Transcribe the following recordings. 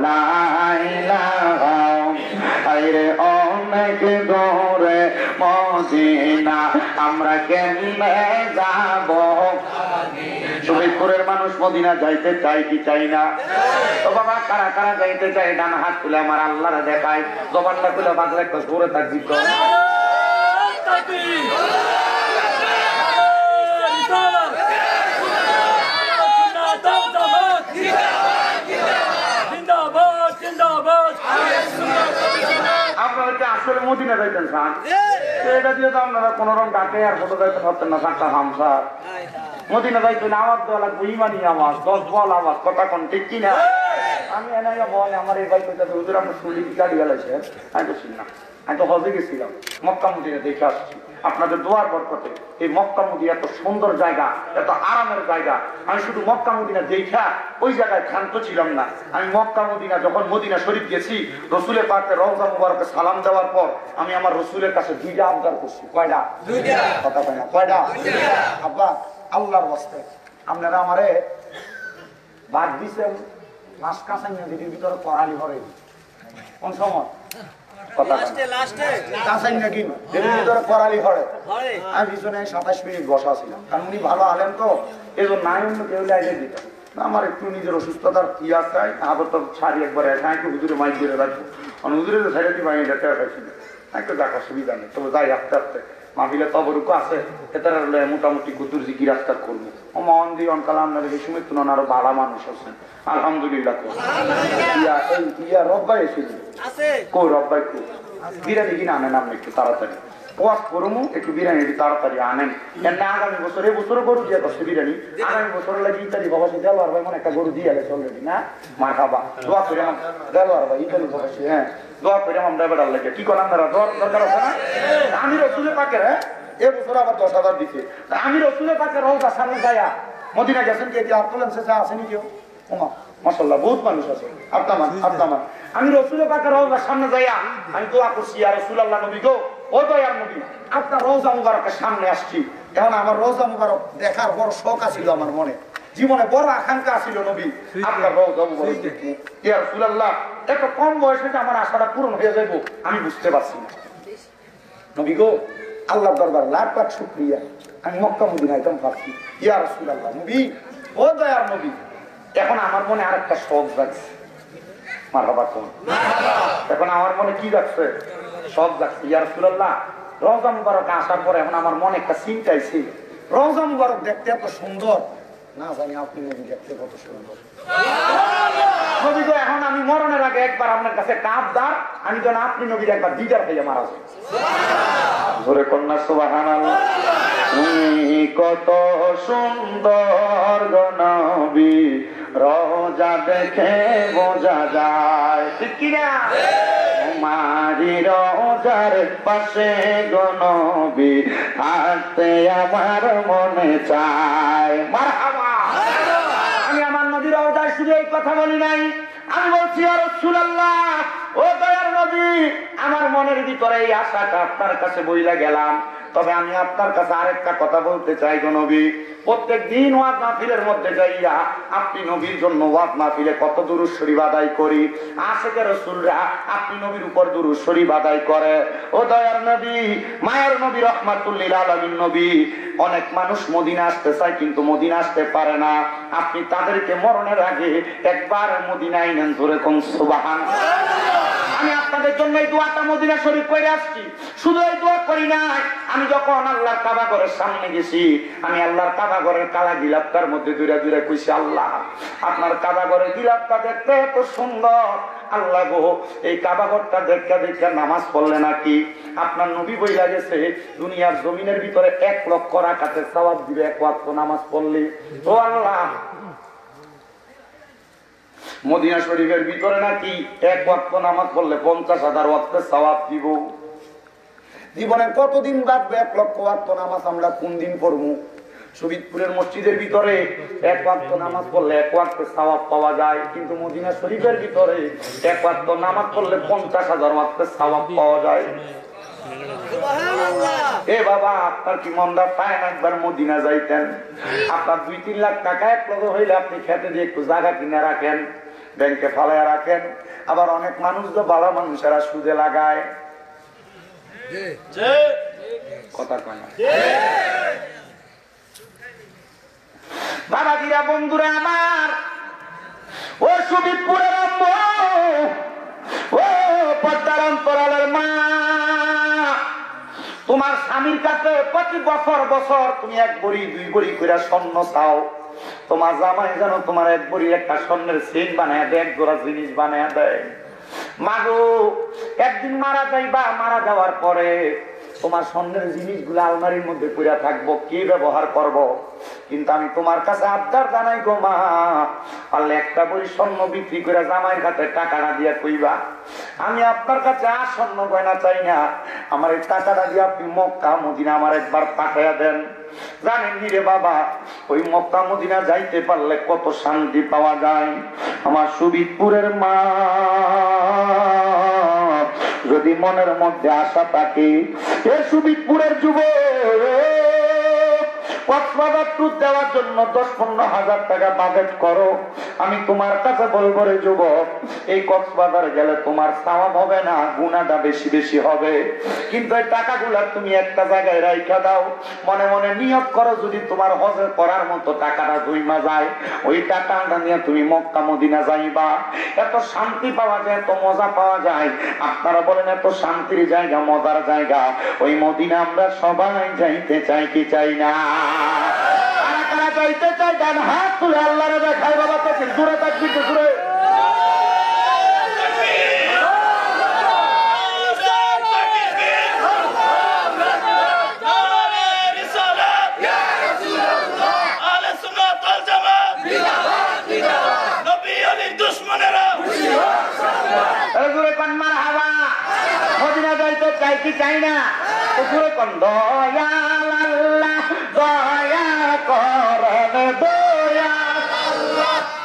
লা ইলাহা আইরে অনেক দূরে মদিনা আমরা কেমনে যাব শহীদপুরের মানুষ মদিনা যাইতে চাই কি চাই না তো বাবা কারা কারা যাইতে চাই ডান হাত তুলে আমার আল্লাহরে দেখায় জবানটা খুলে বাগলে একটা জোরে থাকবি তো আপনারা কি আসলে মদিনা যাইতেন স্যার এটা দিয়ে তো আপনারা কোন রকম ডাকে আর ফটো যাইতে পারতেন না চারটা হামসা মদিনা যাইতে আওয়াজ দেওয়া লাগবে ইমানি আওয়াজ 10 বল আওয়াজ কথা কোন ঠিক কিনা আমি এনে বলে আমার এই বাইক হুজুর আপনার শুনলি কি গাড়ি গেলাইছে আমি তো শুনি না আমি তো হজে গেছিলাম মক্কা মদিনা দেখে আসছি আপনাদের দোয়ার বরকতে এই মক্কা মদিনা এত সুন্দর জায়গা এত আরামের জায়গা আমি শুধু মক্কা মদিনা দেখা ওই জায়গায় ক্ষান্ত ছিলাম না আমি মক্কা মদিনা যখন মদিনা শরীফ গেছি রসুলের পাকে রওজা মুবারকে সালাম দেওয়ার পর আমি আমার রসুলের কাছে দুইটা আবদার করছি কয়টা কথা পাই না কয়টা আব্বা আল্লাহর ওয়াস্তে আপনারা আমারে বাদ দিছেন মাস কাঁচাই নদীর ভিতরে করালি ভরে কোন সময় আমি পিছনে 27 মিনিট বসা ছিলাম কারণ উনি ভালো আলেন তো এই জন্য নাই অন্য কেউ লাইনে দিতাম আমার একটু নিজের অসুস্থতার কি আছে আবার তো শাড়ি একবার একটু হুজুরে মাইক দিয়ে রাখবো কারণ হুজুরে তো সাইডে দিই বাইরে খাইছিল একটু দেখা সুবিধা নেই তবে যাই আস্তে আস্তে মাহফিলে তবরুকু আছে এটার মোটামুটি কুতুর জিকির আজকার করবো ও মন দিয়ে অনকাল আপনার এই সময় তুলনা আরো ভালো মানুষ আছেন আলহামদুলিল্লাহ রব্বাই এসেছিল কই রব্বাই কই বিরিয়ানি কিনে আনেন আপনি একটু তাড়াতাড়ি ওয়াজ করবো একটু বিরিয়ানি তাড়াতাড়ি আনেন এমনি আগামী বছর এই বছর গরু দিয়ে করছে বিরিয়ানি আগামী বছর লাগে ইত্যাদি বাবা সে দেওয়ার ভাই মানে একটা গরু দিয়ে গেছে অলরেডি না মা খাবা দোয়া করে আমার দেওয়ার ভাই ইত্যাদি বসে হ্যাঁ দোয়া করে আমার ড্রাইভার লাগে কি করেন আপনারা দরকার আছে না আমি রসুলের পাকে এ বছর আবার 10,000 দিচ্ছে আমি রসুলের পাকে রওজার সামনে যাইয়া মদিনা গেছেন কি আপনার আসেনি কেউ ওমা মাশাআল্লাহ বহুত মানুষ আছে আপনার আমি রসুলের পাকে রওজার সামনে যাইয়া আমি দোয়া করছি ইয়া রাসূলুল্লাহ নবী গো ও দয়ার নবী আপনার রওজা মুবারকের সামনে আসছি এখন আমার রওজা মুবারক দেখার বড় শখ ছিল আমার মনে জীবনে বড় আকাঙ্ক্ষা ছিল নবী আপনার রওজা মুবারক দেখি ইয়া রাসূলুল্লাহ এত কম বয়সে যে আমার আশাটা পূরণ হয়ে যাবে আমি বুঝতে পারছি না নবী গো আল্লাহর দরবার লাখ লাখ শুকরিয়া আমি মক্কা মদিনা একদম পাচ্ছি ইয়া রাসূলুল্লাহ নবী ও দয়ার নবী এখন আমার মনে আরেকটা শখ জাগছে মারহাবা কোন এখন আমার মনে কি জাগছে শখ জাগছে ইয়া রাসূলুল্লাহ রওজা মুবারক আসার পরে এখন আমার মনে একটা চিন্তা আইছে রওজা মুবারক দেখতে এত সুন্দর না জানি আপনি নবী দেখতে কত সুন্দর নবী গো এখন আমি মরণের আগে একবার আপনার কাছে কাঁপদার আমি যেন আপনি নবীর একবার দিদার হয়ে মারা যাই জোরে কন্যা সুবহানাল্লাহ তুমি কত সুন্দর গো নবী রওজা দেখে বোঝা যায় ঠিক কি না তোমারি রওজার পাশে গো নবী থাকতে আমার মনে চায় মারহাবা আমি আমার নবীর রওজায় শুধু এই কথা বলি নাই আমি বলছি ইয়া রাসূলুল্লাহ ও দয়ার নবী আমার মনের ভিতরে এই আশাটা আপনার কাছে বইলা গেলাম তবে আমি আপনার কাছে আরেকটা কথা বলতে চাই গো নবী প্রত্যেক দিন ওয়াজ মাহফিলের মধ্যে যাইয়া আপনি নবীর জন্য ওয়াজ মাহফিলে কত দুরূদ শরীফ আদায় করি আশিকে রাসূলরা আপনি নবীর উপর দুরূদ শরীফ আদায় করে ও দয়ার নবী মায়ের নবী রাহমাতুল লিল আলামিন নবী অনেক মানুষ মদিনা আসতে চায় কিন্তু মদিনা আসতে পারে না আপনি তাদেরকে মরণের আগে একবার মদিনায় নেন জোরে কোন সুবহানাল্লাহ আমি আপনাদের জন্য এই দোয়াটা মদিনা শরীফ করে আসছি শুধু এই দোয়া করি না আমি যখন আল্লাহর কাবা ঘরের সামনে গেছি আমি আল্লাহর কাবা ঘরের কালা গিলাপটার মধ্যে দূরে দূরে কইছি আল্লাহ আপনার কাবা ঘরের গিলাপটা দেখতে এত সুন্দর আল্লাহ গো এই কাবা ঘরটা দেখতে দেখতে নামাজ পড়লে নাকি আপনার নবী বইলা গেছে দুনিয়ার জমিনের ভিতরে 1 লক্ষ রাকাতের সওয়াব দিবে 1 ওয়াক্ত নামাজ পড়লে ও আল্লাহ মদিনা শরীফের ভিতরে নাকি 1 ওয়াক্ত নামাজ পড়লে 50,000 ওয়াক্তের সওয়াব দিব জীবনে কতদিন লাগবে 1 লক্ষ ওয়াক্ত নামাজ আমরা কোন দিন পড়বো শহীদপুরের মসজিদের ভিতরে 1 ওয়াক্ত নামাজ পড়লে 1 ওয়াক্তের সওয়াব পাওয়া যায় কিন্তু মদিনা শরীফের ভিতরে 1 ওয়াক্ত নামাজ পড়লে 50,000 ওয়াক্তের সওয়াব পাওয়া যায় এ বাবা আপনার কি মনটা পায় না একবার মদিনা যাইতেন আপনার 2-3 লাখ টাকা এক লগে হইলে আপনি খেতে দিয়ে একটু জায়গা কিনে রাখেন ব্যাংকে ফালাইয়া রাখেন। আবার অনেক মানুষ তো ভালো মানুষেরা সুদে লাগায়, কথা কয় না। বাবাজিরা, বন্ধুরা আমার, ও সুবিদপুরের আম্মু, ও পর্দার অন্তরালের মা, তোমার স্বামীর কাছে প্রতি বছর বছর তুমি 1 ভরি 2 ভরি করে স্বর্ণ চাও। তোমার জামাই যেন তোমার 1 ভরি একটা স্বর্ণের চেইন বানায় দেয়, 1 জোড়া জিনিস বানায় দেয়। মাগো, একদিন মারা যাইবা, মারা যাওয়ার পরে তোমার স্বর্ণের জিনিসগুলো আলমারির মধ্যে পড়ে থাকবো, কে ব্যবহার করব? কিন্তু আমি তোমার কাছে আবদার জানাই গো মা, পারলে 1টা ভরি স্বর্ণ বিক্রি করে জামাইয়ের কাছে টাকাটা দিয়া কইবা, আমি আপনার কাছে আর স্বর্ণ গয়না চাই না, আমার এই টাকাটা দিয়ে আপনি মক্কা মদিনা আমার একবার পাঠাইয়া দেন। জানেন নি রে বাবা, ওই মক্কা মদিনা যাইতে পারলে কত শান্তি পাওয়া যায়। আমার সুবিদপুরের মা, যদি মনের মধ্যে আশা থাকে, এ সুবিদপুরের যুবক, কক্সবাজার ট্যুর দেওয়ার জন্য 10-15 হাজার টাকা বাজেট করো, আমি তোমার কাছে বলবো রে যুবক, এই কক্সবাজার গেলে তোমার সওয়াব হবে না, গুনাহটা বেশি বেশি হবে। কিন্তু এই টাকাগুলা তুমি একটা জায়গায় রাইখা দাও, মনে মনে নিয়ত করো, যদি তোমার হজে করার মতো টাকাটা জমা যায়, ওই টাকাটা নিয়ে তুমি মক্কা মদিনা যাইবা। এত শান্তি পাওয়া যায়, এত মজা পাওয়া যায়। আপনারা বলেন এত শান্তির জায়গা, মজার জায়গা, ওই মদিনা আমরা সবাই যাইতে চাই কি চাই না? কারা কারা যাইতে চাই? ডান হাত তুলে আল্লাহরে দেখায় বাবা, তো জোরে তাকবীর, জোরে। চাই কি চাই না? উপরে কোন দয়াল আল্লাহ দয়া করেন, দয়া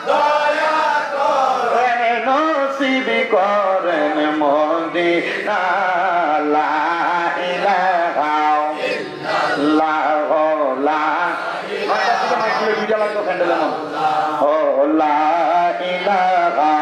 দয়া করেন, নসিব করেন মদিনা, লা ইলাহা ইল্লাল্লাহ, লা ইলাহা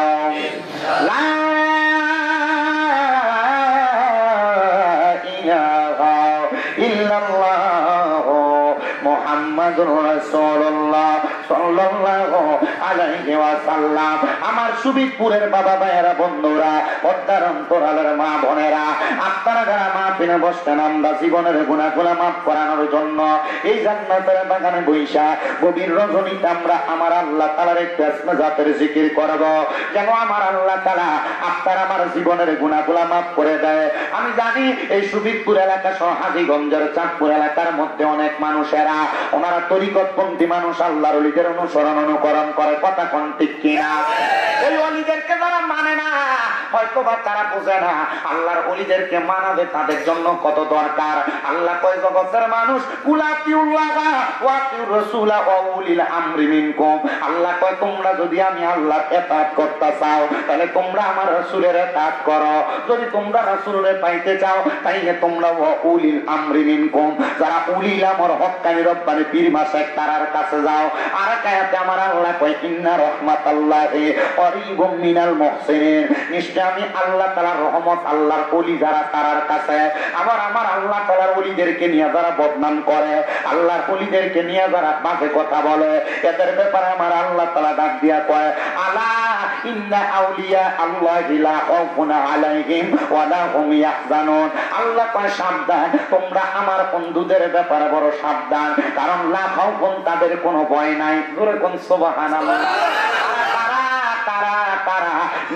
মুহাম্মাদুর রাসূলুল্লাহ সাল্লাল্লাহু আলাইহি ওয়াসাল্লাম। আমার সুবিদপুরের বাবা ভাইয়েরা, বন্ধুরা, পর্দার অন্তরালের মা বোনেরা, আপনারা যারা মাহফিলে বসতেন, আমরা জীবনের গুনাহগুলো মাফ করানোর জন্য এই জান্নাতের বাগানে বইসা গভীর রজনীতে আমরা আমার আল্লাহ তাআলার একটু ইসমে জাতের জিকির করব, যেন আমার আল্লাহ তাআলা আপনার আমার জীবনের গুনাহগুলো মাফ করে দেয়। আমি জানি এই সুবিদপুর এলাকা সহ হাজীগঞ্জের চাঁদপুর এলাকার মধ্যে অনেক মানুষেরা, ওনারা তরিকতপন্থী মানুষ, আল্লাহর ওলিদের অনুসরণ অনুকরণ করে, কথা কোন ঠিক কিনা? এই ওলিদেরকে যারা মানে না, হয়তো বা তারা বোঝে না আল্লাহর ওলিদেরকে মানাবে তাদের জন্য কত দরকার। আল্লাহ কয় জগতের মানুষ, কুলাতিউল্লাহ ওয়া আতিউর রাসূলা ওয়া উলিল আমরি মিনকুম। আল্লাহ কয় তোমরা যদি আমি আল্লাহর ইতাআত করতে চাও, তাহলে তোমরা আমার রাসূলের ইতাআত করো। যদি তোমরা রাসূলের পাইতে চাও, তাইলে তোমরা ওয়া উলিল আমরি মিনকুম, যারা উলিল আমর হক্কানি রব্বানি পীর মাশায়েখ তারার কাছে যাও। আর কায়াতে আমার আল্লাহ কয় ইন্না রাহমাতাল্লাহি করিবুম মিনাল মুহসিনিন, নিশ্চয় আমি আল্লাহ তাআলার রহমত, আল্লাহর ওলি যারা তারার কাছে। আবার আমার আল্লাহ তাআলার ওলিদেরকে নিয়ে যারা বদনাম করে, আল্লাহর ওলিদেরকে নিয়ে যারা বাজে কথা বলে, এদের ব্যাপারে আমার আল্লাহ তাআলা ডাক দিয়া কয়, আলা ইন্না আউলিয়া আল্লাহি লা খাউফুন আলাইহিম ওয়া লা হুম ইয়াহজানুন। আল্লাহ কয় সাবধান, তোমরা আমার বন্ধুদের ব্যাপারে বড় সাবধান, কারণ লা খাউফুন, তাদের কোনো ভয় নাই। জোরে কোন সুবহানাল্লাহ।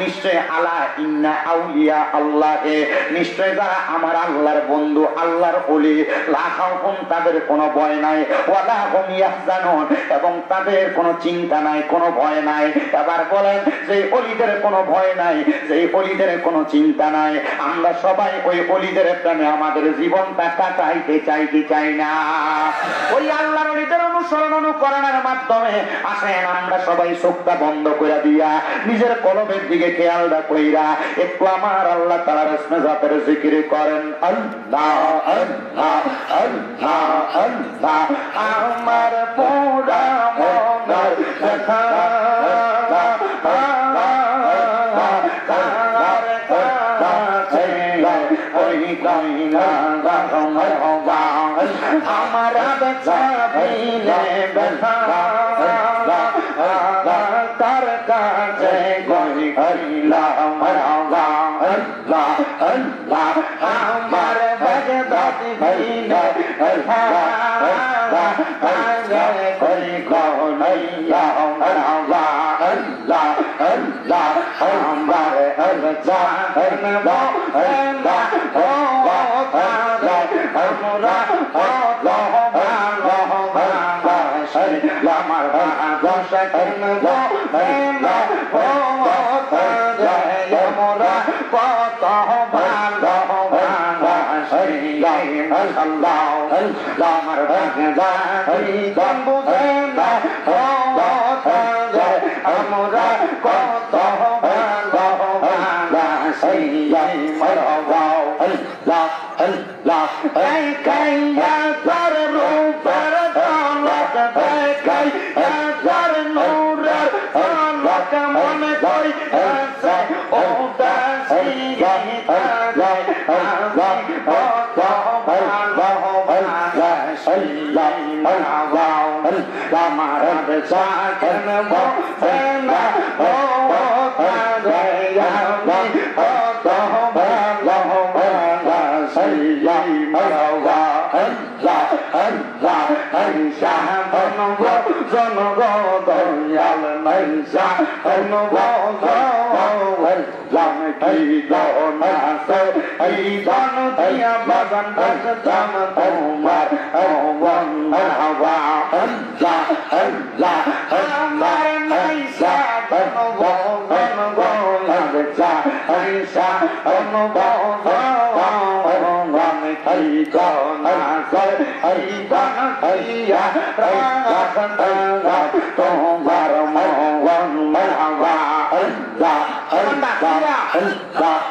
নিশ্চয় আলা ইন্না আউলিয়া আল্লাহে, নিশ্চয় যারা আমার আল্লাহর বন্ধু, আল্লাহর ওলি, লা খাউফুন, তাদের কোনো ভয় নাই, ওয়া লা হুম ইয়াহজানুন, এবং তাদের কোনো চিন্তা নাই, কোনো ভয় নাই। এবার বলেন, যে ওলিদের কোনো ভয় নাই, যে ওলিদের কোনো চিন্তা নাই, আমরা সবাই ওই ওলিদের প্রেমে আমাদের জীবনটা কাটাইতে চাই কি চাই না? ওই আল্লাহর ওলিদের অনুসরণ অনুকরণের মাধ্যমে আসেন আমরা সবাই চোখটা বন্ধ করে দিয়া নিজের কলবের দিকে খেয়ালটা কইরা একটু আমার আল্লাহ তাআলার ইসমে জাতের জিকির করেন। আল্লাহ আল্লাহ আল্লাহ আল্লাহ, আমার পুরা মনের কথা কইলা মারহাবা আমার চাবিলে ব্যথা তার কাছে কইলা মারহাবা আল্লাহ আল্লাহ আমার বাগদাদি ভাইলে আল্লাহ আগে কই কইলা মারহাবা আল্লাহ আল্লাহ আমার আল্লাহ আল্লাহ আল্লাহ ও আমরা আল্লাহ আমার দশা করব আমরা কত ভালো আল্লাহ আমার বাগদা বুঝে না আমরা কত ভালো মারহাবা আল্লাহ আল্লাহ এই কাইয়া তার রূপের ঝলক দেখাই তার নূরের ঝলক মনে করি আছে উদাসী যায় আমি কত মারহাবা আমার সাথে বসে না ও আমি কত মারহাবা আল্লাহ আল্লাহ শাহন দয়াল নাই শাহন আল্লাহ কি দোনা সে এই দন দিয়া বাগান বাগান তোমার মারহাবা আল্লাহ আল্লাহ আমার নাই শাহন তোমার মন মারহাবা আল্লাহ আল্লাহ আল্লাহ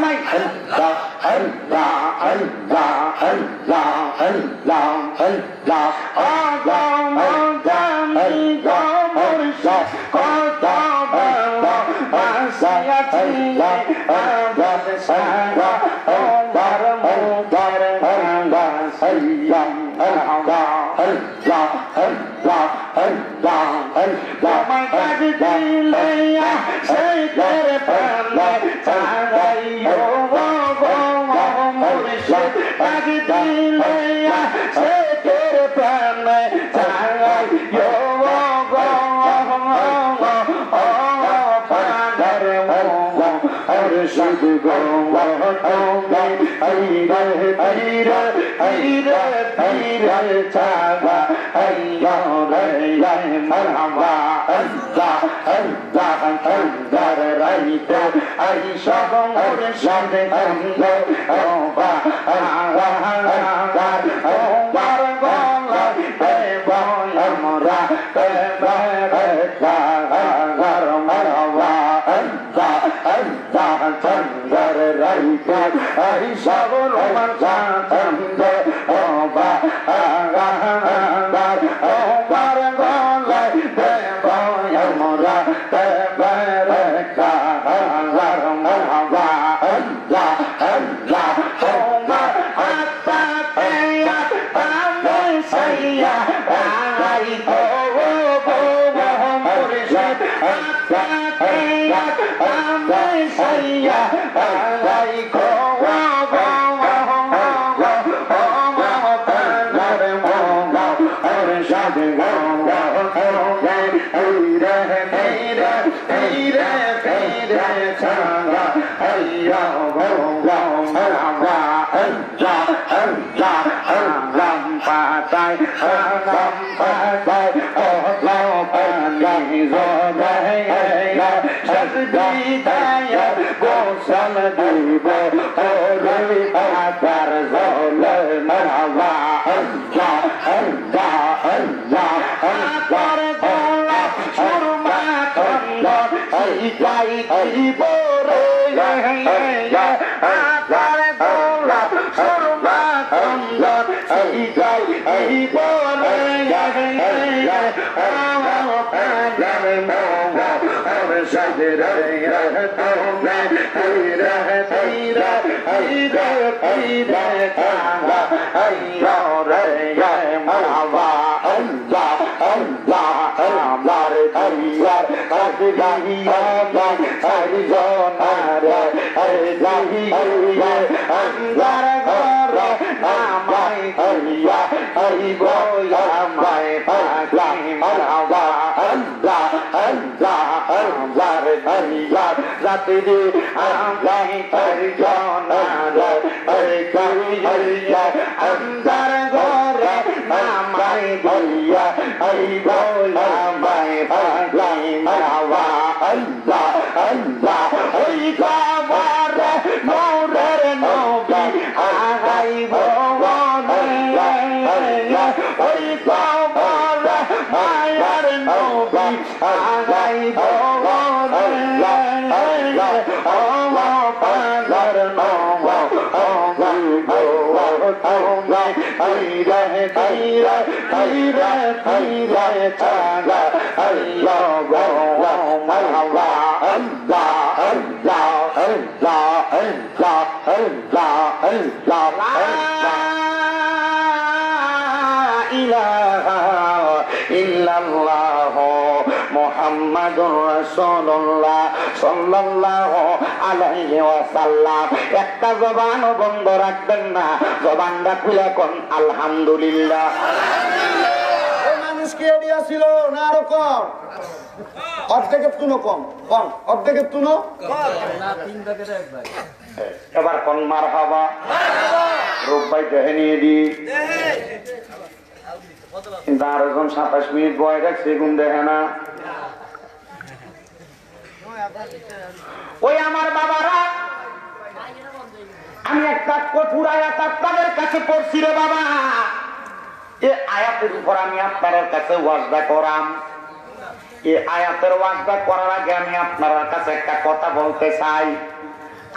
নাই আল্লাহ আল্লাহ আল্লাহ আল্লাহ আল্লাহ আল্লাহ জানি গমরশা কত ভালো আসায়াতি আবাদ সারা ওমর মুদার ভাঙ্গা সাইয়াম আল্লাহ আল্লাহ আল্লাহ আল্লাহ আল্লাহ মাকাদ দিলিয়া সাইদের পালে চারাইও গো মুর্শিদ আগ দিলিয়া সাইদের পালে চারাইও গো পাদার মুর্শিদ গো আইরে চাবা আইয়া রে মারহাবা আল্লাহ আল্লাহ আল্লাহ রাইতে আই সব মুর্শিদ আমলে ওবা ও বার গলা দেব আমরা কার মারহাবা আল্লাহ আল্লাহ চন্দর রাইতে আই সব মুর্শিদ আমলে ওবা বার গলা দেব আমরা মারহাবা আল্লাহ আল্লাহ তোমার হাতে আমি সাইয়া আই তো মুর্শিদ হাতে আমি সাইয়া আই কো মুহাম্মাদুর রাসূলুল্লাহ সাল্লাল্লাহু আলাইহি ওয়াসাল্লাম। একটা জবান বন্ধ রাখবেন না, জবানটা খুলে কোন আলহামদুলিল্লাহ। মানুষ কি এডিয়া ছিল না আরো কম? অর্ধেক তুনো কম কম অর্ধেক তুনো এবার কোন মারহাবা রূপাই দেখে নিয়ে দি। কিন্তু আরো জন 27 মিনিট বয় রাখছে গুণ দেখে না। ওই আমার বাবারা, আমি একটা কঠোর আয়াত আপনাদের কাছে পড়ছি রে বাবা। এই আয়াতের উপর আমি আপনাদের কাছে ওয়াজদা করাম। এই আয়াতের ওয়াজদা করার আগে আমি আপনার কাছে একটা কথা বলতে চাই।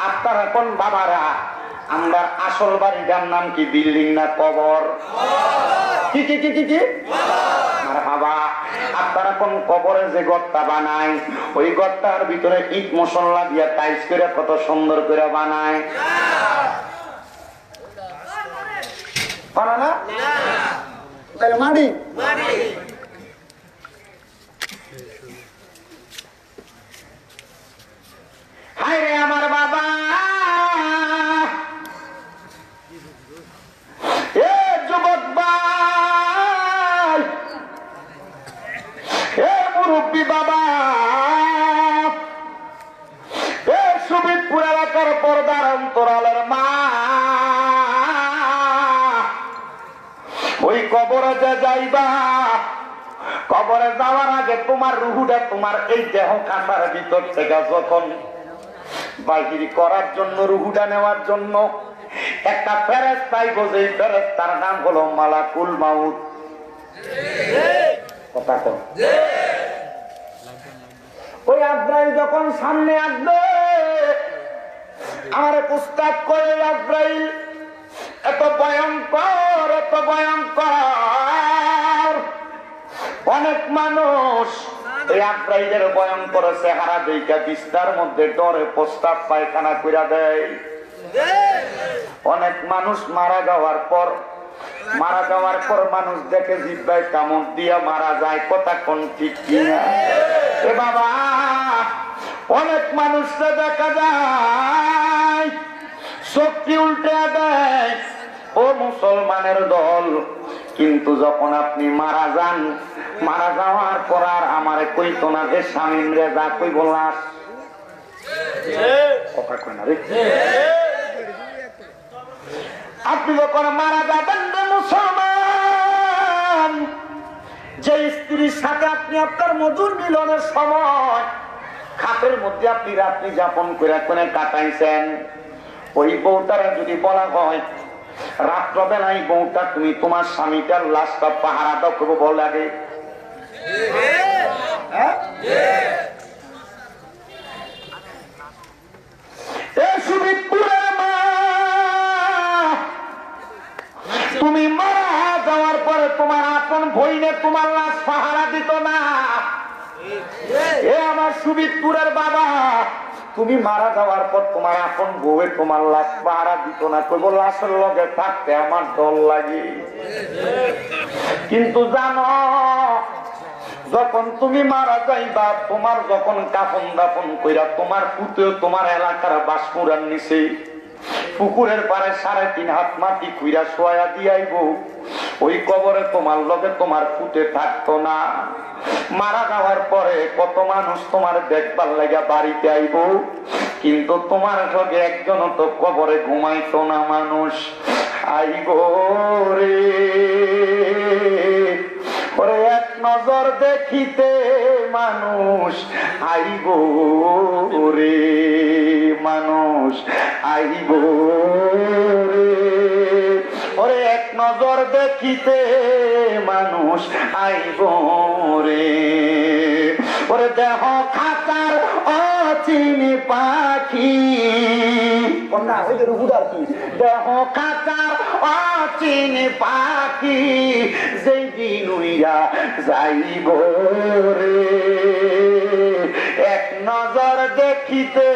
আপনারা কোন বাবারা, আমরা আসল বাড়িটার নাম কি বিল্ডিং না কবর? কি কি কি কি কি বাবা, আপনারা কোন কবরে যে গর্তা বানায়, ওই গর্তার ভিতরে ইট মশলা দিয়া টাইস করে কত সুন্দর করে বানায় না? তাহলে মাটি হায় রে আমার বাবা, এ যুবক ভাই, এ মুরব্বী বাবা, এ সুবিদপুর এলাকার পর্দার অন্তরালের মা, ওই কবরে যে যাইবা, কবরে যাওয়ার আগে তোমার রুহুটা তোমার এই দেহ কাঁটার ভিতর থেকে যখন বাহির করার জন্য, রুহুটা নেওয়ার জন্য একটা ফেরেশতাই বোঝে, ফেরেশতার নাম হলো মালাকুল মাউত। কথা কন। ওই আজরাইল যখন সামনে আসবে, আমার প্রস্তাব করে আজরাইল এত ভয়ঙ্কর, এত ভয়ঙ্কর। অনেক মানুষ এই আজরাইলের ভয়ঙ্কর চেহারা দেখা বিস্তার মধ্যে ডরে প্রস্তাব পায়খানা কইরা দেয়। অনেক মানুষ মারা যাওয়ার পর মানুষ দেখে জিব্বায় কামড় দিয়া মারা যায়। কথা কোন ঠিক কিনা? এ বাবা, অনেক মানুষকে দেখা যায় শক্তি উল্টে দেয়, ও মুসলমানের দল। কিন্তু যখন আপনি মারা যান, মারা যাওয়ার পর আর আমারে কইতো না যে স্বামীন রে যা কই বললাস। কথা কয় না রে। আপনি যখন মারা যাবেন রে মুসলমান, যে স্ত্রীর সাথে আপনি আপনার মধুর মিলনের সময় খাটের মধ্যে আপনি রাত্রি যাপন করে কোনে কাটাইছেন, ওই বউটারা যদি বলা হয় রাত্রবেলায় বউটা তুমি তোমার স্বামীটার লাশটা পাহারা দাও, করবো বল লাগে? তুমি মারা যাওয়ার পরে তোমার আপন ভইনে তোমার লাশ পাহারা দিত না। এ আমার সুবিদপুরের বাবা, তুমি মারা যাওয়ার পর তোমার আপন বউয়ে তোমার লাশ পাহারা দিত না, কইব লাশের লগে থাকতে আমার ডর লাগে। কিন্তু জানো যখন তুমি মারা যাইবা, তোমার যখন কাফন দাফন কইরা তোমার পুতেও তোমার এলাকার বাসমুরার নিচে পুকুরের পারে 3.5 হাত মাটি কুইরা শোয়া দিয়াইব, ওই কবরে তোমার লগে তোমার পুতে থাকতো না। মারা যাওয়ার পরে কত মানুষ তোমার দেখবার লাগা বাড়িতে আইব, কিন্তু তোমার লগে একজন তো কবরে ঘুমাইতো না মানুষ। আইব রে ওরে এক নজর দেখিতে মানুষ আইব রে, মানুষ আইব রে ওরে এক নজর দেখিতে মানুষ আইব রে। ওরে দেহ খাতার অচিনি পাখি, না ওই যে রুহুদার কি, দেহ খাতার অচিনি পাখি যেই দিন উইরা যাইব রে। এক নজর দেখিতে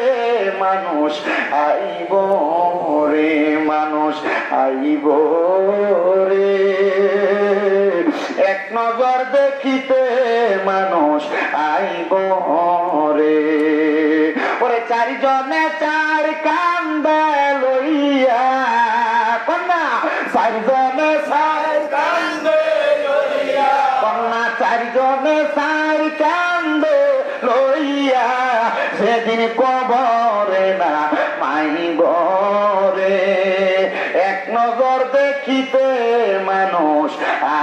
মানুষ আইব রে, মানুষ আইব রে। এক নজর দেখিতে মানুষ আইব রে। ওরে 4 জনে 4 কান্দে লইয়া, কন্যা 4 জনে 4 কান্দে লইয়া, কন্যা 4 জনে 4 কান্দে লইয়া সেদিন কবরে না মাইব রে। এক নজর দেখিতে মানুষ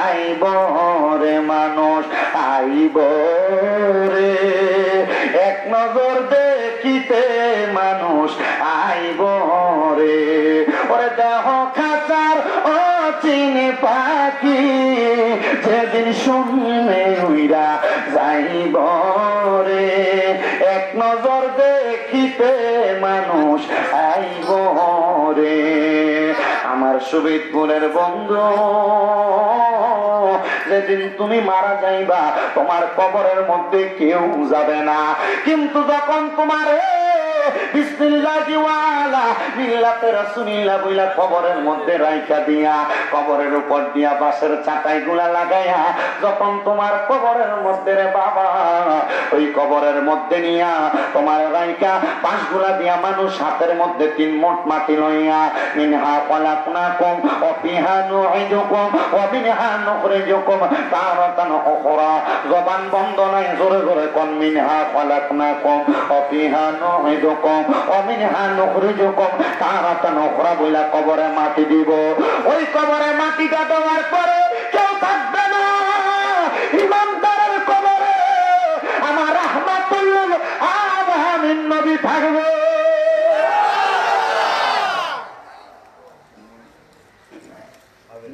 আইব রে, মানুষ আইব রে। এক নজর দেখিতে মানুষ আইব রে। ওরে দেহ খাঁচার অচিনে পাখি যেদিন শুনে উইরা যাইব রে। এক নজর দেখিতে মানুষ আইব রে। আমার শহীদপুরের বন্ধু, যেদিন তুমি মারা যাইবা তোমার কবরের মধ্যে কেউ যাবে না, কিন্তু যখন তোমার বিসমিল্লাহি ওয়ালা মিল্লাতে রাসূলিল্লাহ বইলা কবরের মধ্যে রাইখা দিয়া, কবরের উপর দিয়া বাঁশের চাটাই গুলা লাগাইয়া যখন তোমার কবরের মধ্যে রে বাবা ওই কবরের মধ্যে নিয়া তোমার রাইখা বাঁশগুলা দিয়া মানুষ হাতের মধ্যে 3 মুঠ মাটি লইয়া মিনহা খলাকনাকুম ওয়া ফিহা নুঈদুকুম ওয়া মিনহা নুখরিজুকুম তারাতান উখরা, জবান বন্ধ নাই, জোরে জোরে কোন মিনহা খলাকনাকুম ওয়া ফিহা নুঈদুকুম ওয়া মিনহা নুখরিজুকুম তারাতান উখরা বইলা কবরে মাটি দিব। ওই কবরে মাটিটা দেওয়ার পরে কেউ থাকবে না, ইমানদারের কবরে আমার রাহমাতুল আলামিন নবী থাকবে।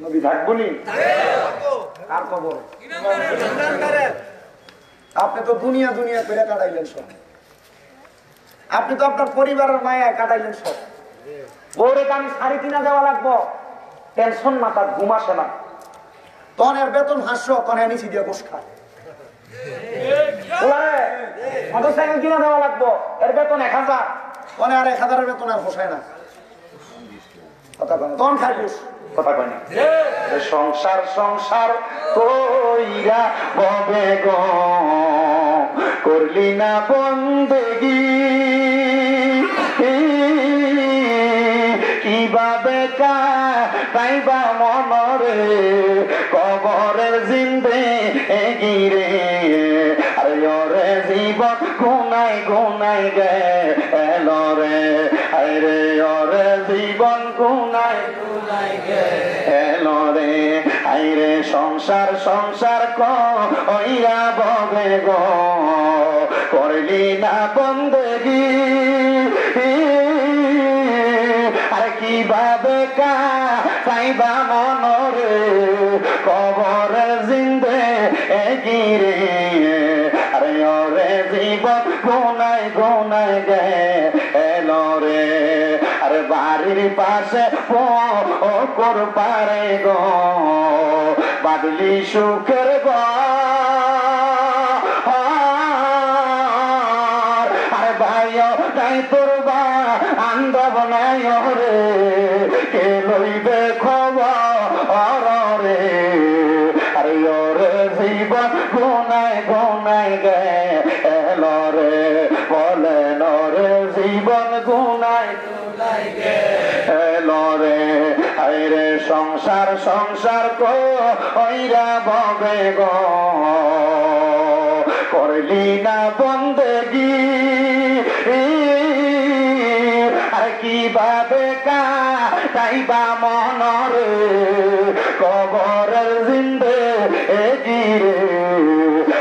নবী থাকবনি আর কবর আপনি তো দুনিয়া দুনিয়া করে কাটাইলেন সব, আপনি তো আপনার পরিবারের মায়ায় কাটাইলেন সব। বউরে আমি 3.5 দেওয়া লাগবো, টেনশন মাথা ঘুম আসে না, তনের বেতন 500, তনে নিচি দিয়ে বস খায়। মোটরসাইকেল কিনা দেওয়া লাগবো, এর বেতন 1000, তনে আর 1000-এর বেতন আর পোষায় না, তন খায় বস, কথা কয় না। সংসার সংসার কইরা ববে গো করলি না বন্দেগি, কিভাবে কাইবা মনরে কবরের জিন্দেগি রে। আরে জীবন গুনাই গুনাই গেল রে, আরে ওরে জীবন গুনাই গুনাই গেল রে। আইরে সংসার সংসার কইরা ববে গো করলি না বন্দেগি, আরে কিভাবে কাইবা মনরে কবর জিন্দেগি রে। আরে ওরে জীবন গুনাই গুনাই গেল রে। আরে বাড়ির পাশে পুকুর পারে গো বাদলি সুখের গো, আরে ভাইও তাই তোরবা আন্দব নাই রে কে লইবে খবর রে আরে ওরে জীবন গুনাই গুনাই গেল রে বলেন রে জীবন গুনাই গুনাই গেল রে আরে সংসার সংসার কইরা ভবে গো করলি না বন্দেগি আর কিভাবে কাইবা মনরে কবরের জিন্দে গিরে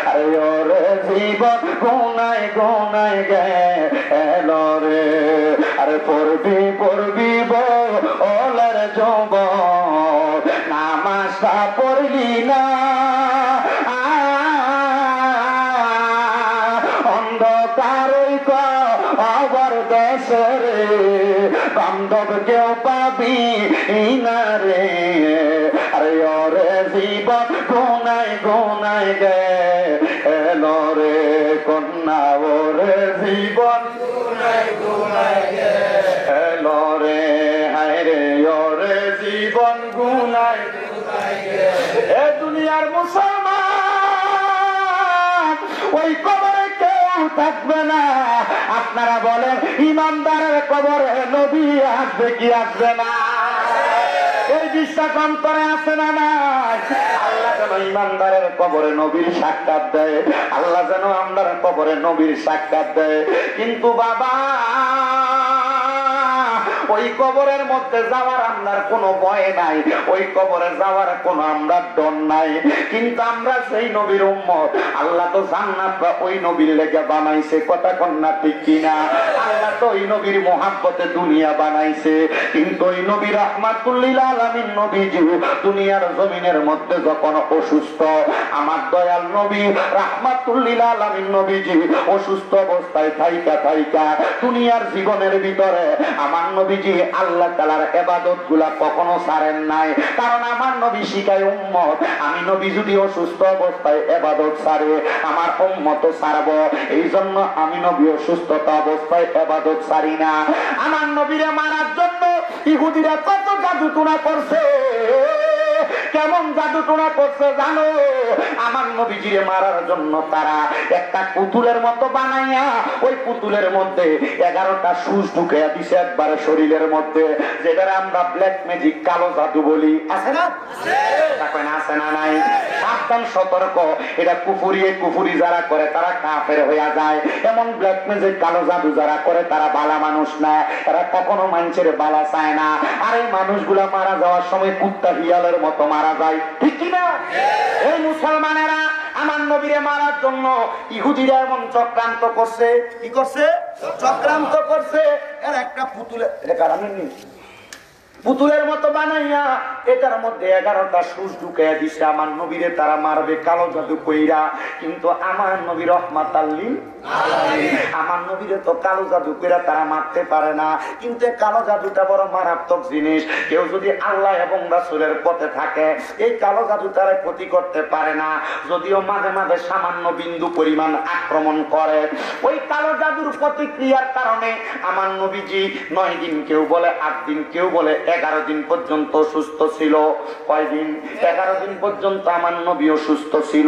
আরে ওরে জীবন গুনাই গুনাই গেল রে আরে পড়বি পড়বি বলার যৌব নামাজটা পড়লি না অন্ধকারই কবর দেশরে বান্ধব কেউ পাবি না রে আরে ওরে জীবন গুনাই গুনাই গেল রে কন্যা ওরে জীবন গুনাই গুনাই গেল রে হায় রে ওরে জীবন গুনাই গুনাই এ দুনিয়ার মুসলমান ওই কবরে কেউ থাকবে না। আপনারা বলেন ইমানদারের কবরে নবী আসবে কি আসবে না? এই বিশ্বাস অন্তরে আছে না নাই? আল্লাহ যেন ইমানদারের কবরে নবীর সাক্ষাৎ দেয়, আল্লাহ যেন আমরার কবরে নবীর সাক্ষাৎ দেয়। কিন্তু বাবা ওই কবরের মধ্যে যাওয়ার আপনার কোনো ভয় নাই, ওই কবরে যাওয়ার কোনো আমরা ডর নাই। কিন্তু আমরা সেই নবীর উম্মত, আল্লাহ তো জান্নাত ওই নবীর লেগে বানাইছে, কথা কন্যা ঠিক কিনা? আল্লাহ তো ওই নবীর মোহাব্বতে দুনিয়া বানাইছে। কিন্তু ওই নবী রাহমাতুল লিল আলামিন নবীজি দুনিয়ার জমিনের মধ্যে যখন অসুস্থ, আমার দয়াল নবী রাহমাতুল লিল আলামিন নবীজি অসুস্থ অবস্থায় থাইকা থাইকা দুনিয়ার জীবনের ভিতরে আমার নবী আল্লাহ তাআলার ইবাদত গুলা কখনো ছাড়েন নাই। কারণ আমার নবী শিখায় উম্মত, আমি নবী যদি অসুস্থ অবস্থায় ইবাদত ছাড়ে আমার উম্মত ছাড়বো। এই জন্য আমি নবী অসুস্থতা অবস্থায় ইবাদত ছাড়ি না। আমার নবীরে মারার জন্য ইহুদিরা কত জাদুটোনা করছে, কেমন জাদুটোনা করছে জানো? আমার নবীজিরে মারার জন্য তারা একটা পুতুলের মতো বানাইয়া ওই পুতুলের মধ্যে 11টা সুচ ঢুকাইয়া দিছে একবারে শরীরের মধ্যে, যেটা আমরা ব্ল্যাক ম্যাজিক, কালো জাদু বলি। আছে না? আছে না নাই? সাবধান, সতর্ক, এটা কুফরি। কুফরি যারা করে তারা কাফের হইয়া যায়। এমন ব্ল্যাক ম্যাজিক, কালো জাদু যারা করে তারা বালা মানুষ না, তারা কখনো মানুষের বালা চায় না। আর এই মানুষগুলা মারা যাওয়ার সময় কুত্তা হিয়ালের মতো মারা যায়, ঠিক কিনা? এই মুসলমানেরা আমার নবীরে মারার জন্য ইহুদিরা এমন চক্রান্ত করছে। কি করছে? চক্রান্ত করছে। এর একটা পুতুলের মতো বানাইয়া এটার মধ্যে 11টা সুচ ঢুকাইয়া দিছে। আমার নবীরে তারা মারবে কালো জাদু কইরা। কিন্তু আমার নবী রহমাতাল লিল আলামিন, আমার নবীরে তো কালো জাদু কইরা তারা মারতে পারে না। কিন্তু কালো জাদুটা বড় মারাত্মক জিনিস। কেউ যদি আল্লাহ এবং রাসূলের পথে থাকে এই কালো জাদু তারা ক্ষতি করতে পারে না, যদিও মাঝে মাঝে সামান্য বিন্দু পরিমাণ আক্রমণ করে। ওই কালো জাদুর প্রতিক্রিয়ার কারণে আমার নবীজি 9 দিন, কেউ বলে 8 দিন, কেউ বলে 11 দিন পর্যন্ত সুস্থ ছিল। কয়দিন? 11 দিন পর্যন্ত আমার নবী অসুস্থ ছিল।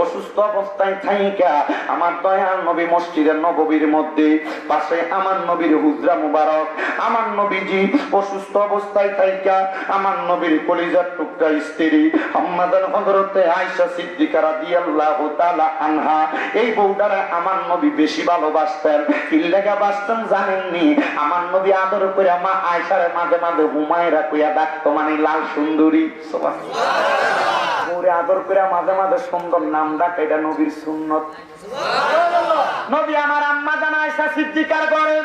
অসুস্থ অবস্থায় থাইকা আমার দয়াল নবী মসজিদের নববীর মধ্যে পাশে আমার নবীর হুজরা মুবারক, আমার নবীজি অসুস্থ অবস্থায় থাইকা আমার নবীর কলিজার টুকরা স্ত্রী আম্মাদান হযরতে আয়েশা সিদ্দিকা রাদিয়াল্লাহু তাআলা আনহা, এই বউটারে আমার নবী বেশি ভালোবাসতেন। কি লাগা বাসতেন জানেননি? আমার নবী আদর করে মা আয়েশারে মাঝে মাঝে হুমায়রা কইয়া ডাকতো, মানে লাল সুন্দরী। সুবহানাল্লাহ। ওরে আদর করে মাঝে মাঝে সুন্দর নাম ডাক, এটা নবীর সুন্নত। সুবহানাল্লাহ। নবী আমার আম্মা জান আয়েশা সিদ্দিকার ঘরে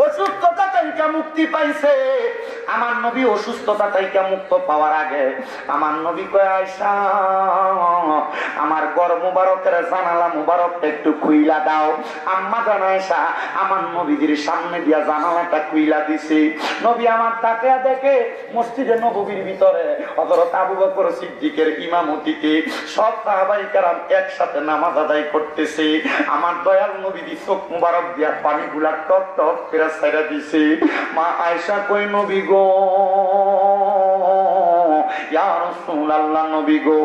অসুস্থতাতে থেকে মুক্তি পাইছে। আমার নবী অসুস্থতা থেকে মুক্ত পাওয়ার আগে আমার নবী কয় আয়েশা আমার ঘর মুবারকের জানালা মুবারকটা একটু খুইলা দাও। আম্মা জান আয়েশা আমার নবীজির সামনে দিয়া জানালাটা খুইলা দিছে। নবী আমার তাকিয়া দেখে মসজিদে নববীর ভিতরে হযরত আবু বকর সিদ্দিকের ইমামতিতে সব সাহাবায়ে কেরাম একসাথে নামাজ আদায় করতেছে। আমার দয়াল নবীজি চোখ মুবারক দিয়া পানিগুলা টপ টপ করে ছেড়ে দিছে। মা আয়েশা কই নবী গো ইয়া রাসূলুল্লাহ নবী গো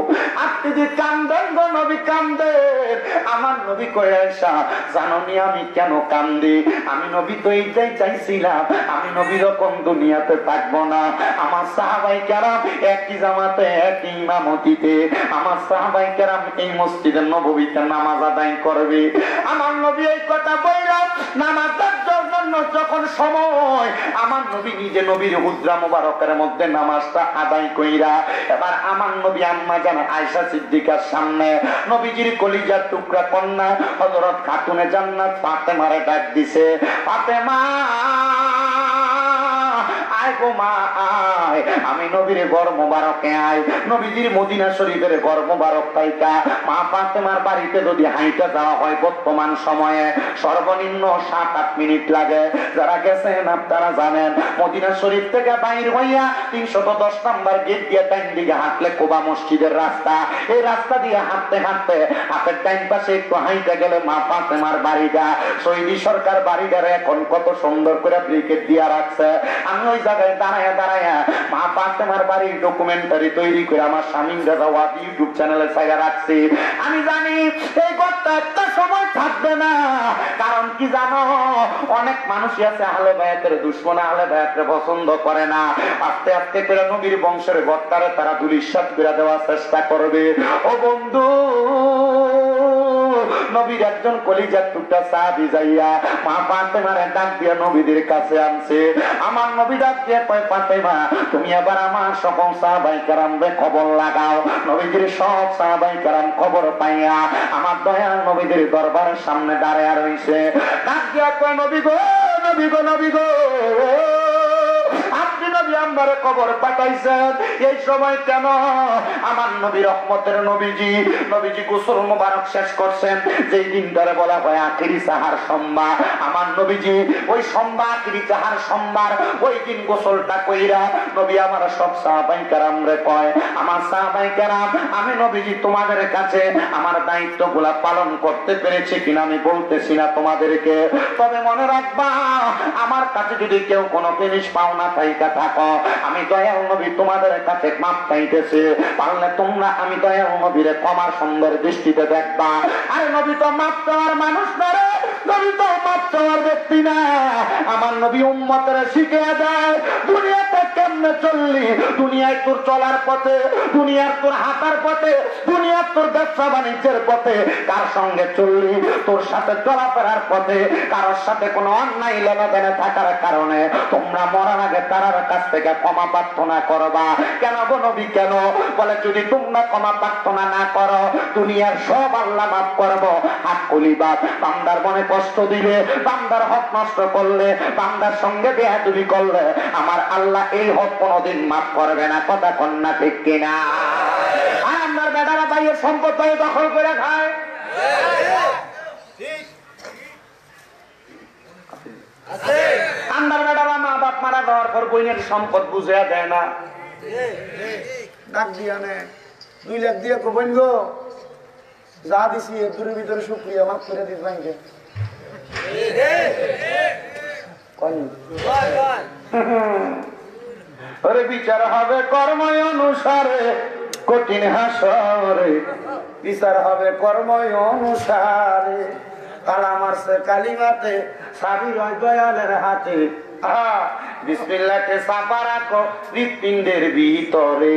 আপনি যে কান্দেন গো নবী কান্দেন। আমার নবী কই আয়েশা জানোনি আমি কেন কান্দি? আমি নবী তো এইটাই চাইছিলাম আমি নবী যখন দুনিয়াতে থাকবো না আমার সাহাবায়ে কেরাম একই জামাতে একই ইমামতিতে আমার সাহাবায়ে কেরাম এই মসজিদে নববীতে নামাজ আদায় করবে। আমার নবী এই কথা বললেন নামাজের জন্য যখন সময় আমার নবী নিজে নবীর হুজরা মুবারকের মধ্যে নামাজটা আদায় কইরা এবার আমার নবী আম্মা জান আয়েশা সিদ্দিকার সামনে নবীজির কলিজার টুকরা কন্যা হযরত খাতুনে জান্নাত ফাতেমারে ডাক দিছে। ফাতেমা আয় গো মা আয় আমি নবীর ঘর মোবারকে আয়। নবীজির মদিনা শরীফের ঘর মোবারক পাইকা মা ফাতেমার বাড়িতে যদি হাইটা যাওয়া হয় বর্তমান সময়ে সর্বনিম্ন 7-8 মিনিট লাগে। যারা গেছেন আপনারা জানেন মদিনা শরীফ থেকে বাইর হইয়া 310 নম্বর গেট দিয়ে ডাইন দিকে হাঁটলে কোবা মসজিদের রাস্তা। এই রাস্তা দিয়ে হাঁটতে হাঁটতে হাতের ডাইন পাশে একটু হাইটা গেলে মা ফাতেমার বাড়িটা সৌদি সরকার বাড়িটারে এখন কত সুন্দর করে ব্রিকেট দিয়া রাখছে। আমি ওই জায়গায় দাঁড়ায় দাঁড়ায় মা ফাতেমার বাড়ির ডকুমেন্টারি তৈরি করে আমার স্বামী রাজাওয়াত ইউটিউব চ্যানেলে ছাইরা রাখছি। আমি জানি এই ঘরটা একটা সময় থাকবে না। কারণ কি জানো অনেক মানুষই আছে আহলে বায়াতের দুশমন আহলে বায়াতকে পছন্দ করে না। আস্তে আস্তে করে নবীর বংশের ঘরটারে তারা ধুলিস্যাৎ করে দেওয়ার চেষ্টা করবে। ও বন্ধু নবীর একজন কলিজার টুকরা সাহাবী যাইয়া মা ফাতেমারে ডাক দিয়া নবীদের কাছে আনছে। আমার নবী ডাক দিয়া কয় ফাতেমা তুমি আবার আমার সকল সাহাবায়ে কেরামকে খবর লাগাও। নবীদের সব সাহাবায়ে কেরাম খবর পাইয়া আমার দয়াল নবীদের দরবারের সামনে দাঁড়ায়া রইছে। ডাক দিয়া কয় নবী গো নবী গো নবী গো আপনি নবী আমারে খবর পাঠাইছেন এই সময় কেন? আমার নবী রহমতের নবীজি গোসল মুবারক শেষ করছেন যেই দিনটারে বলা হয় আখিরি সাহার সোমবার। আমার নবীজি ওই সোমবার আখিরি সাহার সোমবার ওই দিন গোসলটা কইরা নবী আমার সব সাহাবায়ে কেরামরে কয় আমার সাহাবায়ে কেরাম আমি নবীজি তোমাদের কাছে আমার দায়িত্বগুলা পালন করতে পেরেছি কিনা আমি বলতেছি না তোমাদেরকে। তবে মনে রাখবা আমার কাছে যদি কেউ কোনো জিনিস পাওনা পাইকা থাকো আমি দয়াল নবী তোমাদের কাছে মাপ চাইতেছি। পারলে তোমরা আমি দয়াল নবীরে ক্ষমার সুন্দর দৃষ্টিতে দেখবা। আরে নবী তো মাপ চাওয়ার মানুষ না রে, নবী তো মাপ চাওয়ার ব্যক্তি না। আমার নবী উম্মতের শিখিয়ে দেয় দুনিয়াতে কেমনে চললি, দুনিয়ায় তোর চলার পথে, দুনিয়ার তোর হাঁটার পথে, দুনিয়ার তোর ব্যবসা বাণিজ্যের পথে কার সঙ্গে চললি, তোর সাথে চলাফেরার পথে কারোর সাথে কোনো অন্যায় লেনাদেনে থাকার কারণে তোমরা মরার আগে তারার কাছ থেকে ক্ষমা প্রার্থনা করবা। কেন গো নবী কেন? বলে যদি তোমরা ক্ষমা প্রার্থনা না করো দুনিয়ার সব আল্লাহ মাফ করবো। হাত কলিবা বান্দার মনে কষ্ট দিলে, বান্দার হক নষ্ট করলে, বান্দার সঙ্গে বেয়াদবি করলে আমার আল্লাহ এই হক কোনোদিন মাফ করবে না। কথা কন্যা ঠিক কিনা? আর আপনার বেটারা ভাইয়ের সম্পদ দখল করে খায়। আমার বেটারা মা বাপ মারা যাওয়ার পর বইনের সম্পদ বুঝে দেয় না। ডাক দিয়া নে 2 লাখ দিয়ে কবেন গো যা দিছি এর ভিতরে শুক্রিয়া মাফ করে দিস ভাইকে। ওরে বিচার হবে কর্ম অনুসারে কঠিন হাসরে, বিচার হবে কর্ম অনুসারে। কালা মারছে কালিমাতে সাবি রয় দয়ালের হাতে। বিসমিল্লাহকে সাফা রাখো হৃৎপিণ্ডের ভিতরে।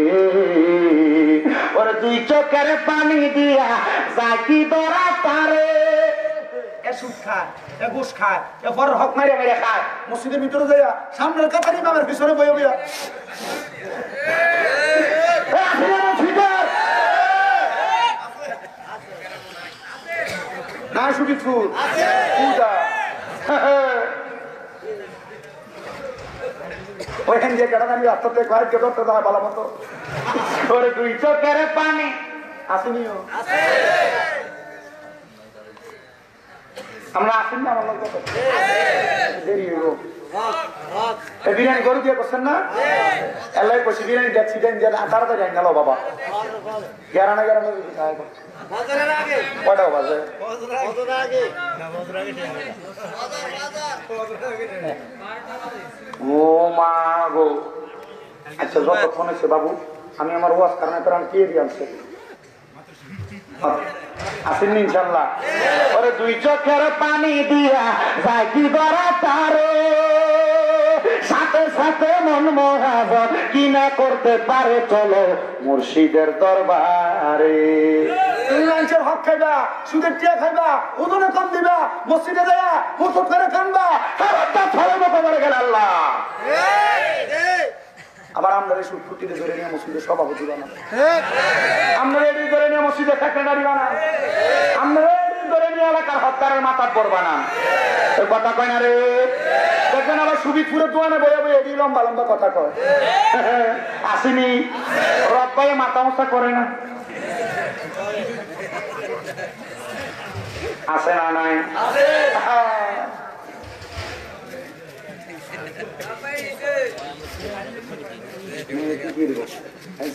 ওরে 2 চোখের পানি দিয়া জাকি ধরা তারে। সুদ খায়, ঘুষ খায়, বড় হক মারে মেরে খায়। মসজিদের ভিতরে যাইয়া সামনের কাতারি মামের পিছনে বইয়া বইয়া না সুবিধ ফুল পূজা ওইখান দিয়ে কেটে জানি রাস্তাতে কয়েককে ধরতে দেয় ভালো মতো ওরে দুই চোখের পানি আসেনিও আমরা আসেন না আমার লোক দেরি হইব বিরিয়ানি গরু দিয়ে করছেন না এলাই কষি বিরিয়ানি দেখছি তাড়াতাড়ি আইন গেল বাবা গেরানা গেরানো কয়টা বাজে ও মা গো আচ্ছা যতক্ষণ হয়েছে বাবু আমি আমার ওয়াজ কারণে তার আমি কে দিয়ে আনছি আসেননি ইনশাল্লাহ ওরে দুই চোখের পানি দিয়া যাই কি করা তারে সাথে সাথে মন মহাব কি না করতে পারে চলো মুর্শিদের দরবারে তুমি মানুষের হক খাইবা সুদের টিয়া খাইবা ওজনে কম দিবা মসজিদে যাইয়া হুজুর করে কানবা খাবারটা ছড়ে মতো করে গেল আল্লাহ আবার আমরা এই সুটফুটিতে ধরে নিয়ে মসজিদের সভাপতি বানাবো আমরা রেডি করে নিয়ে মসজিদের সেক্রেটারি বানান আমরা রেডি করে নিয়ে এলাকার হত্যারের মাথার পর বানান ওই কথা কয় না রে দেখবেন আবার সুবিধপুরের দোয়ানে বইয়া বইয়া এটি লম্বা লম্বা কথা কয় আসেনি রব্বাই মাথা মশা করে না আসে না নাই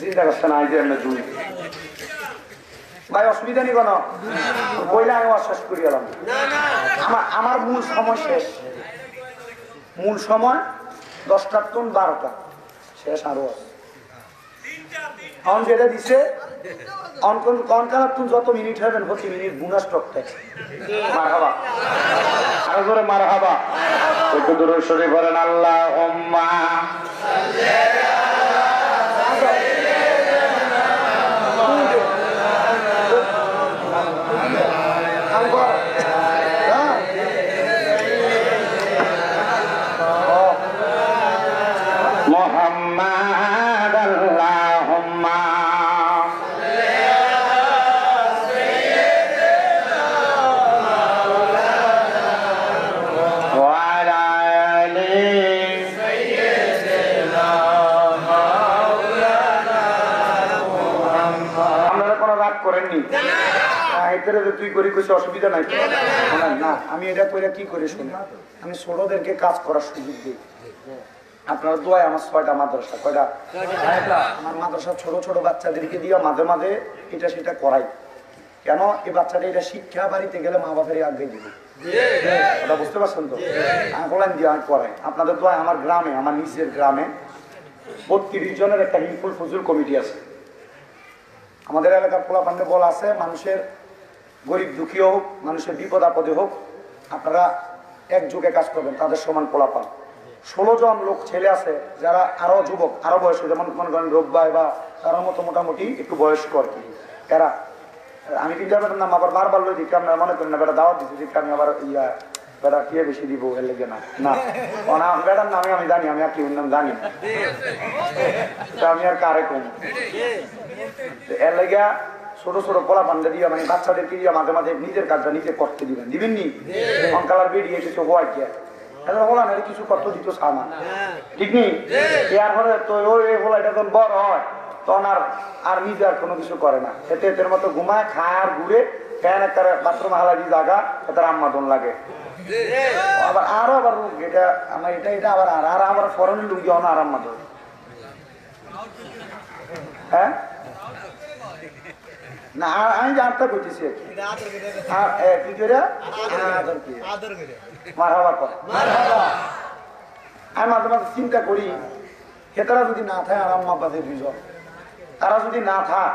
চিন্তা করছে না যে আমরা দুই ভাই অসুবিধা নেই কেন বইলে আমি শেষ করি গেলাম আমার মূল সময় শেষ মূল সময় 10টার টন 12টা শেষ আরো এখন যেটা দিচ্ছে যত মিনিট হবেন 25 মিনিট বোনাস টক ট্যাক্স মারহাবা আরো জোরে মারহাবা একটু দূরে সরে বলেন আল্লাহুম্মা মুহাম্মাদ আল্লাহুম্মা ওয়া আলা আলি সাইয়্যিদিনা মাওলানা মুহাম্মদ আপনারা কোনো রাগ করেননি এটারে তুই করি কইছ অসুবিধা নাই না আমি এটা কইরা কি করে শুনি আমি ছোটদেরকে কাজ করার সুযোগ দিই আপনার দোয়ায় আমার 6টা মাদ্রাসা কয়টা আমার মাদ্রাসা ছোট ছোট বাচ্চাদেরকে দিয়ে মাঝে মাঝে এটা সেটা করাই কেন এই বাচ্চাটা এটা শিক্ষা বাড়িতে গেলে মা বাপের আগে দিবে ওটা বুঝতে পারছেন তো আমি বললাম দিয়ে আমি করাই আপনাদের দোয়ায় আমার গ্রামে আমার নিজের গ্রামে 32 জনের একটা হিলফুল ফজুল কমিটি আছে আমাদের এলাকার পোলাপান্ডে বলা আছে মানুষের গরিব দুঃখী হোক মানুষের বিপদ আপদে হোক আপনারা একযোগে কাজ করবেন তাদের সমান পোলাপান 16 জন লোক ছেলে আছে যারা আরো যুবক আরো বয়স্ক যেমন মনে করেন রোববাই বা তার মতো মোটামুটি একটু বয়স্ক আর কি এরা আমি কিন্তু নাম আবার বারবার লই দিই আপনারা মনে করেন না বেটা দাওয়াত দিচ্ছি আমি আবার ইয়া বেটা কে বেশি দিব এর লেগে না না বেটার নামে আমি জানি আমি আর কি নাম জানি আমি আর কারে কম এর লেগে ছোট ছোট পোলা পান্ডা দিয়া মানে বাচ্চাদেরকে দিয়া মাঝে মাঝে নিজের কাজটা নিজে করতে দিবেন দিবেননি অঙ্কালার বেরিয়ে এসেছে হওয়ার কি বলা না কিছু কত দিত সামা ঠিক নেই এর পরে তো ওই এটা যখন বড় হয় তখন আর নিজে আর কোনো কিছু করে না এতে এদের মতো ঘুমায় খায় আর ঘুরে ফ্যান একটা বাথরুম হালাদি জায়গা এটার আম্মাদন লাগে আবার আরো আবার এটা আমার এটা আবার আর আবার ফরেন লুঙ্গি হন আর আম্মাদন হ্যাঁ না আমি জানতে করতেছি কি করে মারহাবা করে আমি মাঝে মাঝে চিন্তা করি হেতারা যদি না থাকে আর আম্মা বাদে 2 জন তারা যদি না থাক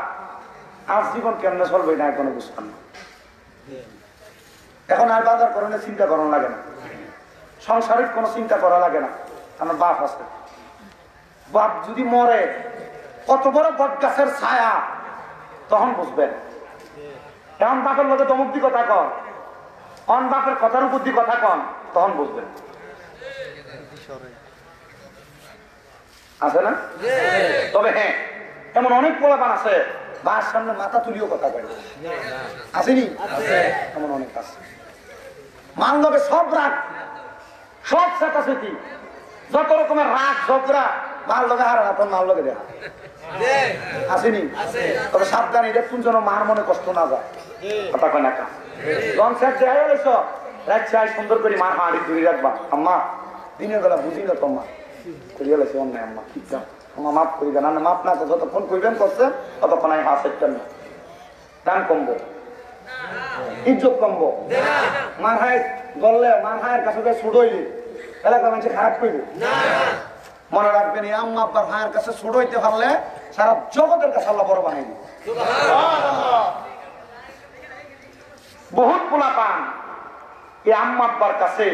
আর জীবন কেমনে চলবে না কোনো বুঝতাম না এখন আর বাজার করণে চিন্তা করানো লাগে না সংসারিক কোনো চিন্তা করা লাগে না আমার বাপ আছে বাপ যদি মরে কত বড় বট গাছের ছায়া তখন বুঝবেন এখন বাপের লোকে তমুক দি কথা কন অন বাপের কথার উপর দি কথা কন তখন বুঝবেন আছে না তবে হ্যাঁ এমন অনেক পোলাপান আছে বাস সামনে মাথা তুলিও কথা কয় আসেনি এমন অনেক আছে মান লবে সব রাগ সব চেতাচেতি যত রকমের রাগ ঝগড়া মার লগে হারা না তোর মার লগে দেখা আসেনি, তবে সাবধান, এটা কোন যেন মার মনে কষ্ট না যায়। কথা কয় না কা লং সাইড দেখা গেছ রাত চাই সুন্দর করে মার হাড়ি ধরে রাখবা। আম্মা দিনের বেলা বুঝি না তোমার করিয়া লাগছে অন্যায়, আম্মা ঠিক না, আমার মাফ করি দেন, মাফ না যতক্ষণ করবেন করছেন ততক্ষণ আমি হাত একটা না দান কমবো, ইজ্জত কমবো। মার হায় গললে মার হায়ের কাছে ছুড়ইলে এলাকা মানুষ খারাপ করবে। মনে রাখবেন এই আম্মা আব্বার ভাইয়ের কাছে ছুড়ইতে পারলে সারা জগতের কাছে আল্লাহ বড় বানাই দিবে। বহুত পোলা পান এই আম্মা আব্বার কাছে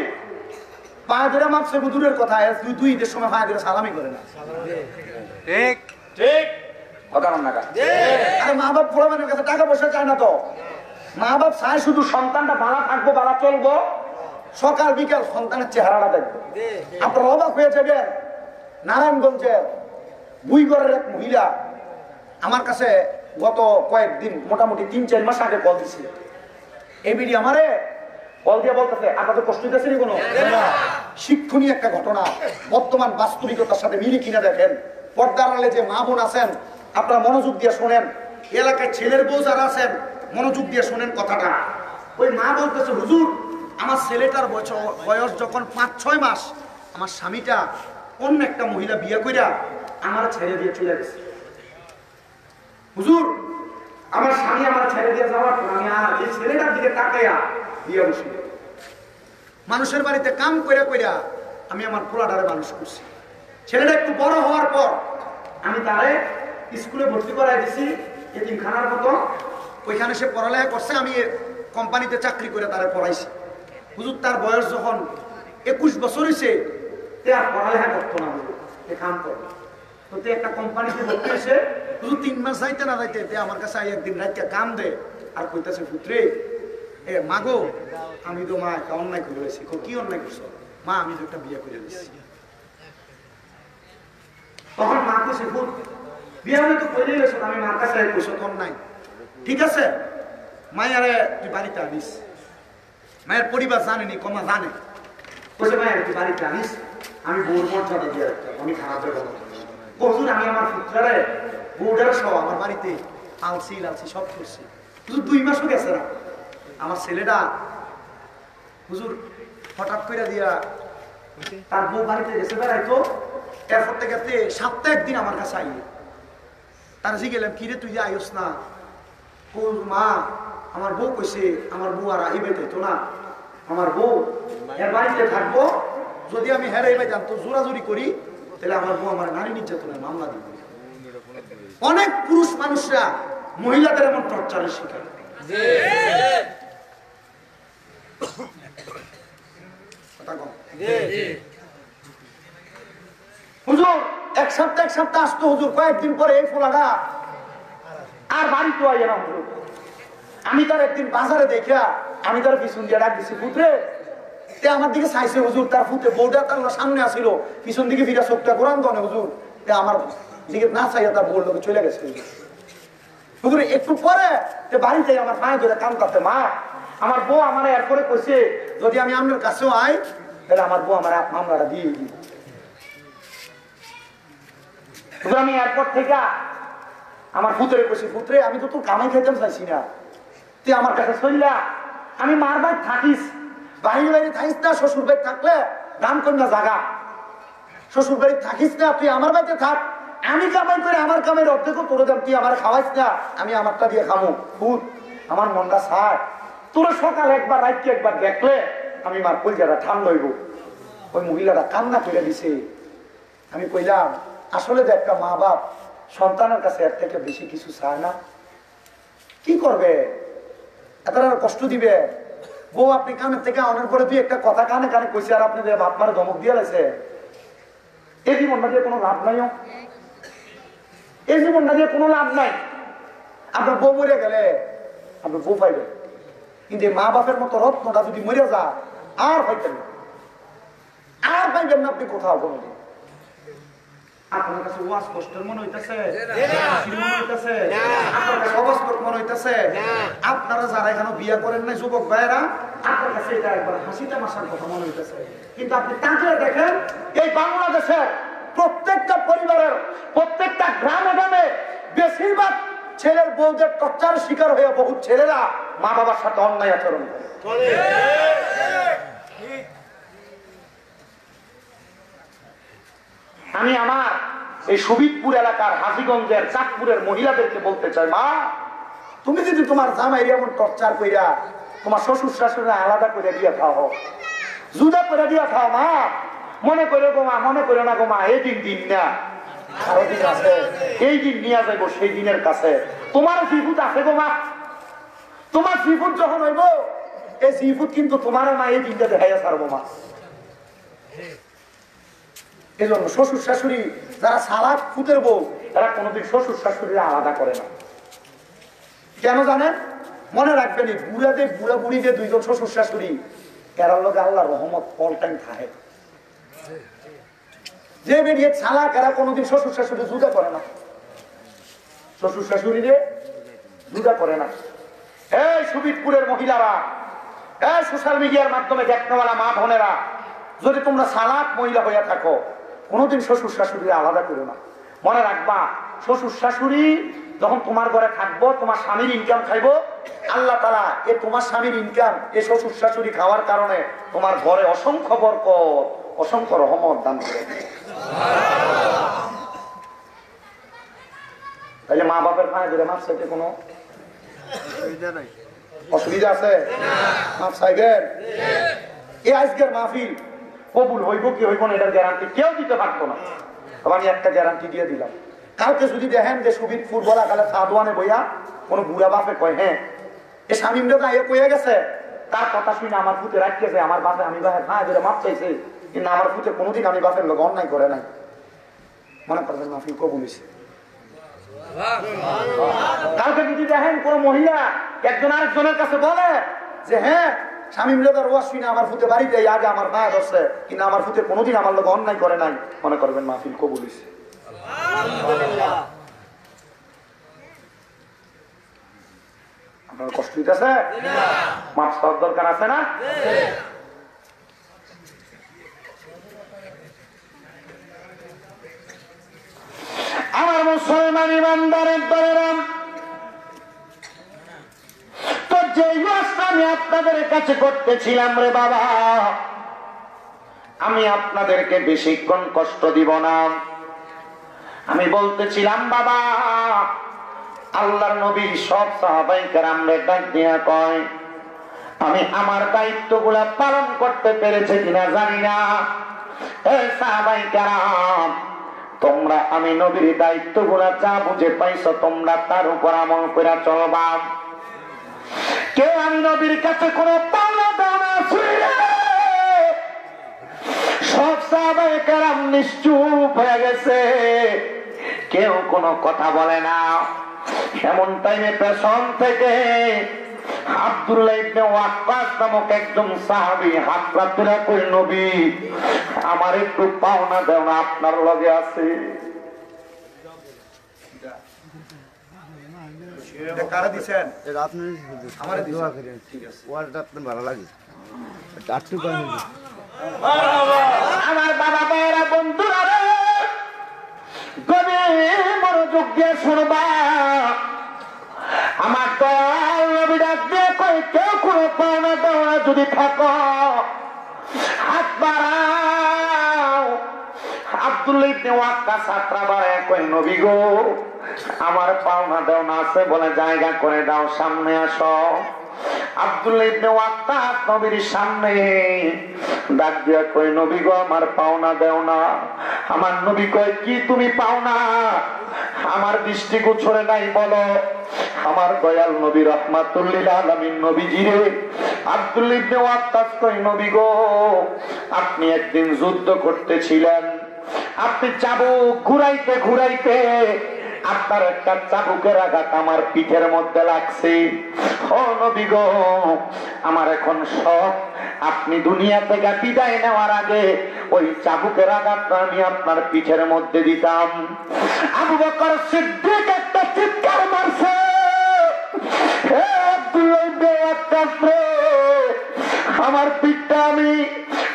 পায়ে ধরে মাপছে দূরের কথা, দুই ঈদের সময় পায়ে ধরে সালামি করে না। ঠিক ঠিক কথা না। আরে মা বাপ পোলা মানের কাছে টাকা পয়সা চায় না তো, মা বাপ চায় শুধু সন্তানটা ভালো থাকবো, ভালো চলবো, সকাল বিকাল সন্তানের চেহারাটা দেখবো। আপনার অবাক হয়ে যাবেন, নারায়ণগঞ্জের বুইগড়ের এক মহিলা আমার কাছে গত কয়েকদিন মোটামুটি 3-4 মাস আগে কল দিছে। এই বিডি আমারে কল দিয়ে বলতেছে আপনাদের কষ্ট দিতেছে নি কোনো শিক্ষণীয় একটা ঘটনা, বর্তমান বাস্তবিকতার সাথে মিলে কিনা দেখেন। পর্দার আড়ালে যে মা বোন আছেন আপনারা মনোযোগ দিয়ে শোনেন, এলাকায় ছেলের বউ যারা আছেন মনোযোগ দিয়ে শোনেন কথাটা। ওই মা বলতেছে হুজুর আমার ছেলেটার বয়স যখন 5-6 মাস আমার স্বামীটা অন্য একটা মহিলা বিয়ে কইরা আমার ছেড়ে দিয়ে চলে গেছে। হুজুর আমার স্বামী আমার ছেড়ে দিয়ে যাওয়ার পর আমি আর এই ছেলেটার দিকে তাকাইয়া বিয়ে বসি। মানুষের বাড়িতে কাম কইরা কইরা আমি আমার পোলাটারে মানুষ করছি। ছেলেটা একটু বড় হওয়ার পর আমি তারে স্কুলে ভর্তি করাই দিছি এতিমখানার মতো, ওইখানে সে পড়ালেখা করছে, আমি কোম্পানিতে চাকরি করে তারে পড়াইছি। হুজুর তার বয়স যখন 21 বছর হয়েছে তে আর পড়ালেখা করতো না, কাম করতো তো তে একটা কোম্পানিতে ভর্তি হয়েছে। হুজুর 3 মাস যাইতে না যাইতে তে আমার কাছে একদিন রাইতে কাম দে আর কইতাছে পুত্রে এ মাগো আমি তো মা একটা অন্যায় করে রয়েছি। কি অন্যায় করছো? মা আমি তো একটা বিয়ে করে দিচ্ছি। তখন মা কইছে ভূত বিয়ে আমি তো করে গেছো, আমি মার কাছে কইছো তোর নাই, ঠিক আছে মায়ারে তুই বাড়িতে আনিস। মায়ের পরিবার জানেনি, কমা জানে, কইছে মায়ের তুই বাড়িতে আনিস, আমি বউর মর্যাদা দিয়ে রাখতাম, আমি খারাপ দেবো। হুজুর আমি আমার পুত্রারে বউটার সহ আমার বাড়িতে আলসি লালসি সব করছি। হুজুর 2 মাসও গেছে না, আমার ছেলেটা হুজুর হঠাৎ করে দিয়া তার বউ বাড়িতে গেছে বেড়াইতো, এরপর থেকে সপ্তাহে একদিন আমার কাছে আইয়ে তার জি গেলাম কিরে তুই যে আইস না? মা আমার বউ কইছে আমার বউ আর আইবে তো না, আমার বউ এর বাড়িতে থাকবো, যদি আমি হেরাই ভাই জানতো জোরাজুরি করি তাহলে আমার বউ আমার নারী নির্যাতনের মামলা দিবে। অনেক পুরুষ মানুষরা মহিলাদের এমন টর্চারের শিকার। হুজুর এক সপ্তাহ আসতো, হুজুর কয়েকদিন পরে এই ফোলাটা আর বাড়িতে আইয়া না। হুজুর আমি তার একদিন বাজারে দেখা আমি তার পিছন দিয়ে ডাক দিছি পুত্রে, তে আমার দিকে চাইছে হুজুর, তার ফুটে বউটা তার সামনে আসিল, পিছন দিকে ফিরা চোখটা কোরআন দনে হুজুর, তে আমার দিকে না চাইয়া তার বউর লোকে চলে গেছে। হুজুর একটু পরে বাড়িতে আমার মায়ের ধরে কাম করতে, মা আমার বউ আমার এরপরে কইছে যদি আমি আপনার কাছেও আই তাহলে আমার বউ আমার মামলাটা দিয়ে দিই। আমি এয়ারপোর্ট থেকে আমার পুত্রে কইছি পুত্রে আমি তো তোর কামাই খাইতাম চাইছি না, তুই আমার কাছে চললা, আমি মার বাড়ি থাকিস, বাহির বাড়ি থাকিস না, শ্বশুর বাড়ি থাকলে দাম কর না জাগা, শ্বশুর বাড়ি থাকিস না, তুই আমার বাড়িতে থাক, আমি কামাই করে আমার কামের অর্ধেক তোর দাম, তুই আমার খাওয়াইস না, আমি আমারটা দিয়ে খামো। ভূত আমার মনটা ছাড়, তোর সকাল একবার রাইতে একবার দেখলে আমি মার কলজাটা ঠান্ডা হইব। ওই মহিলাটা কান্না করে দিছে। আমি কইলাম আসলে যে একটা মা বাপ সন্তানের কাছে এর থেকে বেশি কিছু চায় না, কি করবে এত কষ্ট দিবে। বউ আপনি কানের থেকে অনেক পরে তুই একটা কথা কানে কানে কইছে আর আপনি বাপ মারে ধমক দিয়ে লাইছে, এই জীবনটা দিয়ে কোনো লাভ নাই, এই জীবনটা দিয়ে কোনো লাভ নাই। আপনার বউ মরে গেলে আপনার বউ পাইবেন, কিন্তু মা বাপের মতো রত্নটা যদি মরে যা আর পাইতেন না, আর পাইবেন না আপনি কোথাও কোনোদিন। আপনার কাছে ওয়াজ কষ্টের মনে হইতেছে, আপনার কাছে অবস্থক মনে হইতেছে, আপনারা যারা এখানে বিয়ে করেন নাই যুবক ভাইয়েরা আপনার কাছে এটা একবার হাসি তামাশার কথা মনে হইতেছে, কিন্তু আপনি তাকে দেখেন এই বাংলাদেশের প্রত্যেকটা পরিবারের প্রত্যেকটা গ্রামে গ্রামে বেশিরভাগ ছেলের বউদের টর্চার শিকার হয়ে বহু ছেলেরা মা বাবার সাথে অন্যায় আচরণ করে। আমি আমার এই সুবিদপুর এলাকার হাজীগঞ্জের চাঁদপুরের মহিলাদেরকে বলতে চাই, মা তুমি যদি তোমার জামাই এমন টর্চার কইরা তোমার শ্বশুর শাশুড়ি আলাদা করে দিয়ে খাও, জুদা করে দিয়ে খাও, মা মনে করে গো মা, মনে করে না গো মা, এই দিন দিন না আরো দিন আছে, এই দিন নিয়ে যাবো সেই দিনের কাছে। তোমার জিভুত আছে গো মা, তোমার জিভুত যখন হইব এই জিভুত কিন্তু তোমার মা এই দিনটা দেখাইয়া ছাড়বো মা। এই জন্য শ্বশুর শাশুড়ি যারা সালাদ ফুটের বউ তারা কোনোদিন শ্বশুর শাশুড়িরা আলাদা করে না। কেন জানেন? মনে রাখবেন এই বুড়াদের বুড়া বুড়ি যে দুইজন শ্বশুর শাশুড়ি এরার লোক আল্লাহর রহমত অল টাইম থাকে। যে বেরিয়ে ছালাক এরা কোনোদিন শ্বশুর শাশুড়ি জুদা করে না, শ্বশুর শাশুড়িরে জুদা করে না। এই সুবিদপুরের মহিলারা, এই সোশ্যাল মিডিয়ার মাধ্যমে দেখনেওয়ালা মা বোনেরা, যদি তোমরা সালাক মহিলা হইয়া থাকো কোনোদিন শ্বশুর শাশুড়ি আলাদা করো না। মনে রাখবা শ্বশুর শাশুড়ি যখন তোমার ঘরে থাকবো, তোমার স্বামীর ইনকাম খাইবো, আল্লাহ তাআলা এ তোমার স্বামীর ইনকাম এ শ্বশুর শাশুড়ি খাওয়ার কারণে তোমার ঘরে অসংখ্য বরকত অসংখ্য রহমত দান করে। তাইলে মা বাপের পায়ে ধরে মাপ চাইতে কোনো অসুবিধা আছে? মাপ চাইবেন। এই আজকের মাহফিল কবুল হইব কি হইব না এটার গ্যারান্টি কেউ দিতে পারতো না। আমি একটা গ্যারান্টি দিয়ে দিলাম, কালকে যদি দেখেন যে সুবিদপুর বলাকালে সাদওয়ানে বইয়া কোন বুড়া বাপে কয় হ্যাঁ এ স্বামীম রেখা এ কয়ে গেছে, তার কথা শুনে আমার পুতে রাখতেছে, আমার বাপে আমি বাপের পায়ে ধরে মাপ চাইছে, কিন্তু আমার পুতে কোনোদিন আমি বাপের লোক অন্যায় করে নাই, মনে করবেন মাহফিল কবুল হইছে। কালকে যদি দেখেন কোন মহিলা একজন আরেকজনের কাছে বলে যে হ্যাঁ স্বামীম রেখার ওয়াজ শুনে আমার পুতে বাড়িতে আগে আমার মায়া ধরছে, কিন্তু আমার পুতে কোনোদিন আমার লোক অন্যায় করে নাই, মনে করবেন মাহফিল কবুল হইছে। আপনার কষ্ট হইতেছে? মাপ চাওয়ার দরকার আছে না? আমার মুসলমান ইমানদারের দলেরাম, তো যে ওয়াজটা আমি আপনাদের কাছে করতেছিলাম রে বাবা, আমি আপনাদেরকে বেশিক্ষণ কষ্ট দিব না। আমি বলতেছিলাম বাবা, আল্লাহর নবী সব সাহাবায়ে কেরামরে ডাক দিয়া কয়, আমি আমার দায়িত্বগুলা পালন করতে পেরেছি কিনা জানি না। এই সাহাবায়ে কেরাম, তোমরা আমি নবীর দায়িত্বগুলা যা বুঝে পাইছো তোমরা তার উপর আমল করে চলবা। কেউ আমি নবীর কাছে কোনো পাওনা দাওনা ছুঁড়ে, সব সাহাবায়ে কেরাম নিশ্চুপ হয়ে গেছে, কেউ কোনো কথা বলে না। এমন টাইমে পেছন থেকে আব্দুল্লাহ ইবনে ওয়াক্কাস নামক একজন সাহাবী হাত তুলে কই, নবী আমার একটু পাওনা দাও না, আপনার লগে আছে। কারা দিবেন? এটা আপনি আমারে দোয়া করেন, ঠিক আছে? ওয়াজটা আপনার ভালো লাগে। আটটু কই আমার বাবা ভাইরা বন্ধুরা রে, গভীর মনোযোগ দিয়ে শুনবা। আমার দয়াল নবী ডাক দিয়ে কই, কেউ কোনো পাওনা দাওনা যদি থাকো হাত বাড়াও। আব্দুল্লাহ ইবনে ওয়াক্কাস ছাত্রা বাড়ায় কই, নবী গো আমার পাওনা দাওনা আছে বলে জায়গা করে দাও, সামনে আসো। আব্দুল্লাহ ইবনে ওয়াক্কাস নবীর সামনে ডাক দিয়া কই, নবী গো আমার পাওনা দাও না। আমার নবী কয়, কি তুমি পাওনা? আমার দৃষ্টি গোচরে নাই বলো। আমার দয়াল নবী রাহমাতুল লিল আলামিন নবীজি রে, আব্দুল্লাহ ইবনে ওয়াক্কাস কই, নবী গো আপনি একদিন যুদ্ধ করতেছিলেন, আপনি চাবুক ঘুরাইতে ঘুরাইতে আপনার একটা চাবুকের আঘাত আমার পিঠের মধ্যে লাগছে। ও নবী গো আমার এখন সব, আপনি দুনিয়া থেকে বিদায় নেওয়ার আগে ওই চাবুকের আঘাতটা আমি আপনার পিঠের মধ্যে দিতাম। আবু বকর সিদ্দিক একটা চিৎকার মারছে, হে আব্দুল্লাহ ইবনে ওয়াক্কাস রে, আমার পিঠটা আমি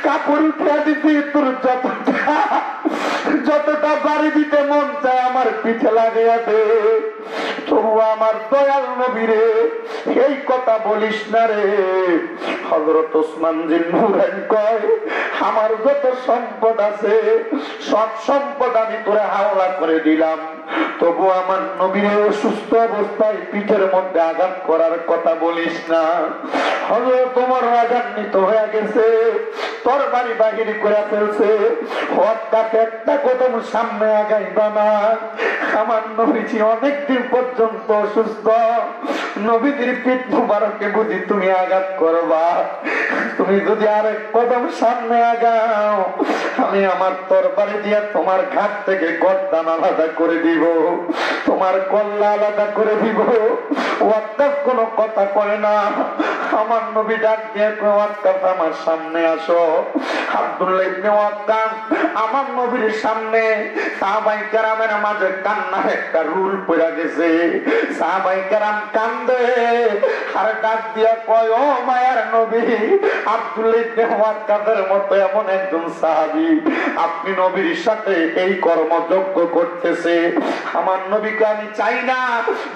কাপড় উঠিয়ে দিছি, তোর যতটা দিতে মন চায় আমার পিঠে লাগিয়া দে, তবু আমার দয়াল নবীরে এই কথা বলিস না রে। হযরত ওসমান জিন নুরাইন কয়, আমার যত সম্পদ আছে সব সম্পদ আমি তোরে হাওলা করে দিলাম, তবু আমার নবীরে অসুস্থ অবস্থায় পিঠের মধ্যে আঘাত করার কথা বলিস না। হযরত ওমর রাগান্বিত হয়ে গেছে, তরবারি বাহির করে ফেলছে। হঠাৎ একটা কদম সামনে আগাইবা না, আমার নবীজি অনেকদিন পর্যন্ত অসুস্থ, নবীজির পিঠ মুবারকে বুঝি তুমি আঘাত করবা? তুমি যদি আরেক কদম সামনে আগাও, আমি আমার তরবারি দিয়ে তোমার ঘাট থেকে গর্দান আলাদা করে দিব, তোমার কল্লা আলাদা করে দিব। ওয়াক্কাফ কোনো কথা কয় না। আমার নবী ডাক দিয়ে কয়, ওয়াক্কাফ আমার সামনে আসো। আব্দুল্লাহ ইবনে ওয়াক্কাফ আমার নবীর সামনে, সাহাবায়ে কেরামের মাঝে কান্নার একটা রুল পড়ে গেছে। সাহাবায়ে কেরাম কান্দে আর ডাক দিয়া কয়, ও মায়ার নবী, আব্দুল্লাহ ইবনে ওয়াক্কাফের মতো এমন একজন সাহাবী আপনি নবীর সাথে এই কর্মযজ্ঞ করতেছে। আমার নবীকে আমি চাই না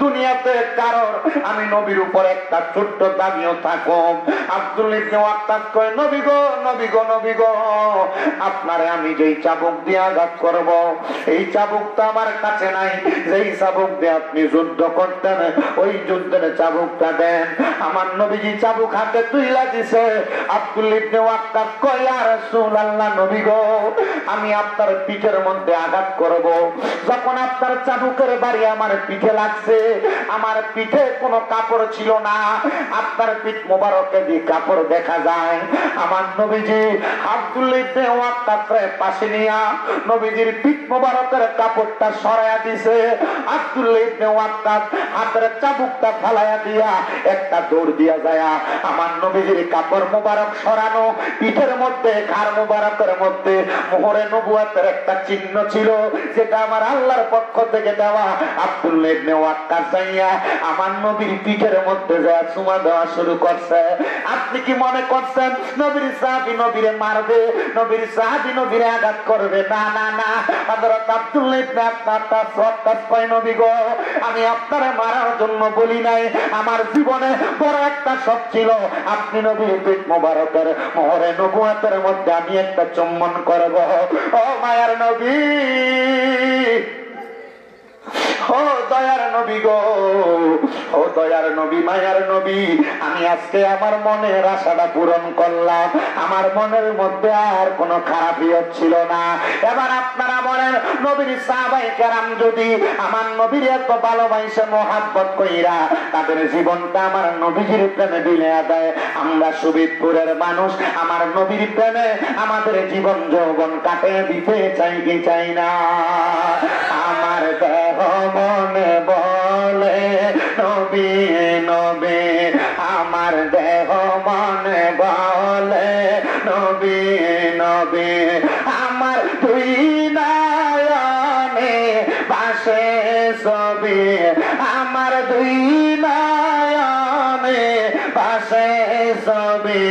দুনিয়াতে কারোর আমি নবীর উপর একটা ছোট্ট দাবিও থাকুক। আব্দুল্লাহ ইবনে ওয়াক্কাফ কয়, নবী গো, নবী গো, নবী গো, আপনারে আমি যেই চাবুক দিয়ে আঘাত করব, এই চাবুকটা আমার কাছে নাই। যেই চাবুক দিয়ে আপনি যুদ্ধ করতেন ওই যুদ্ধের চাবুকটা দেন। আমার নবীজি চাবুক হাতে তুইলা দিছে। আব্দুল্লাহ ইবনে ওয়াক্কাফ কয়, ইয়া রাসূলুল্লাহ, নবী গো, আমি আপনার পিঠের মধ্যে আঘাত করব। যখন আপনার চাবুকের বাড়ি আমার পিঠে লাগছে, আমার পিঠে কোনো কাপড় ছিল না, আপনার পিঠ মোবারকে যে কাপড় দেখা যায়। আমার নবীজি আব্দুল্লাহ ইবনে ওয়াক্কাফকে পাশে নিয়া নবীজির পিঠ মোবারকের কাপড়টা সরাইয়া দিছে। আব্দুল্লাহ ইবনে ওয়াক্কাফ হাতের চাবুকটা ফালাইয়া দিয়া একটা দৌড় দিয়া যায় আমার নবীজির কাপড় মোবারক সরানো পিঠের মধ্যে, ঘাড় মোবারকের মধ্যে মোহরে নবুয়তের একটা চিহ্ন ছিল, যেটা আমার আল্লাহর পক্ষ থেকে দেওয়া। আব্দুল্লাহ ইবনে ওয়াক্কাফ যাইয়া আমার নবীর পিঠের মধ্যে যা চুমা দেওয়া শুরু করছে। আপনি কি মনে করছেন নবীর সাহাবী নবীরে মারবে, নবীর সাহাবী নবীরে আঘাত করবে? না না না, হযরত আব্দুল্লাহ ইবনে ওয়াক্কাফ কয়, নবী গো, আমি আপনারে মারার জন্য বলি নাই, আমার জীবনে বড় একটা শখ ছিল আপনি নবীর পিঠ মোবারকের মোহরে নবুয়তের মধ্যে আমি একটা চুম্বন করব। ও মায়ার নবী, ও দয়ার নবী গো, ও দয়ার নবী, মায়ার নবী, আমি আজকে আমার মনের আশাটা পূরণ করলাম। আমার মনের মধ্যে আর কোনো খারাপই হচ্ছিল না। এবার আপনারা বলেন, নবীর সাহাবায়ে কেরাম যদি আমার নবীর এত ভালোবাসে মহাব্বত কইরা তাদের জীবনটা আমার নবীজির প্রেমে বিলিয়ে দেয়, আমরা সুবিদপুরের মানুষ আমার নবীর প্রেমে আমাদের জীবন যৌবন কাটিয়ে দিতে চাই কি চাই না? আমার দেহ মনে বলে নবী নবী, আমার দেহ মনে বলে নবী নবী, আমার দুই নয়নে ভাসে ছবি, আমার দুই নয়নে ভাসে ছবি,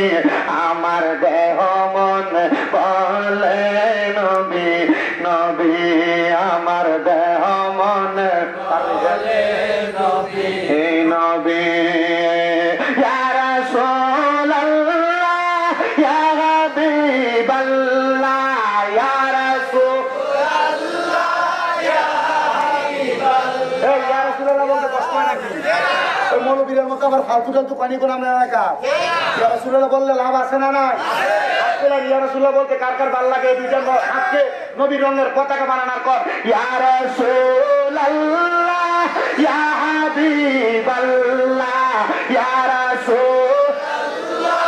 আমার দেহ মনে বলে নবী নবী, আমার দেহ মনে বলে নবী নবী। ইয়া রাসূলুল্লাহ, ইয়া হাবিবাল্লাহ, ইয়া রাসূলুল্লাহ, ইয়া হাবিবাল্লাহ। এই ইয়া রাসূলুল্লাহ বলতে কষ্ট হয় নাকি? ওই মৌলবীদের মতো আবার ফালতু টালতু পানি করে আমরা এলাকা ইয়া রাসূলুল্লাহ বললে লাভ আছে না নাই? ইয়া রাসূলুল্লাহ বলতে কার কার ভালো লাগে? দুইজন হাতকে নবীর রঙের পতাকা বানানোর পর ইয়া রাসূলুল্লাহ, ইয়া হাবিবাল্লাহ, ইয়া রাসূলুল্লাহ,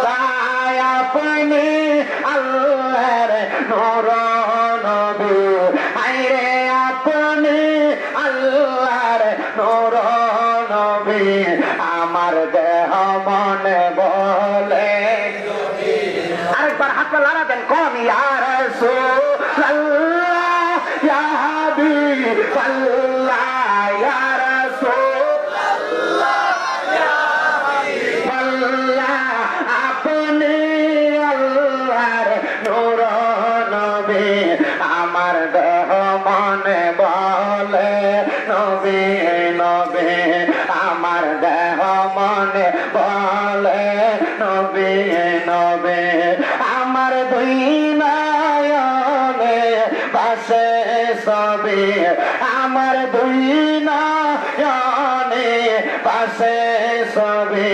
তাই আপনি আল্লাহর নূর নবী, আইরে আপনি আল্লাহর নূর নবী, আমার দেহ মনে বলে। আরেকবার হাতটা লাড়া দেন, কোন ইয়া রাসূলুল্লাহ, ইয়া হাবিবাল্লাহ, ইয়া রাসূলুল্লাহ, ইয়া হাবিবাল্লাহ, আপনি আল্লাহর নূর নবী, দেহ মনে বলে নবী নবী, আমার দেহ মনে বলে নবী নবী, আমার দুই নয়নে বাসে ছবি, আমার দুই নয়নে বাসে ছবি,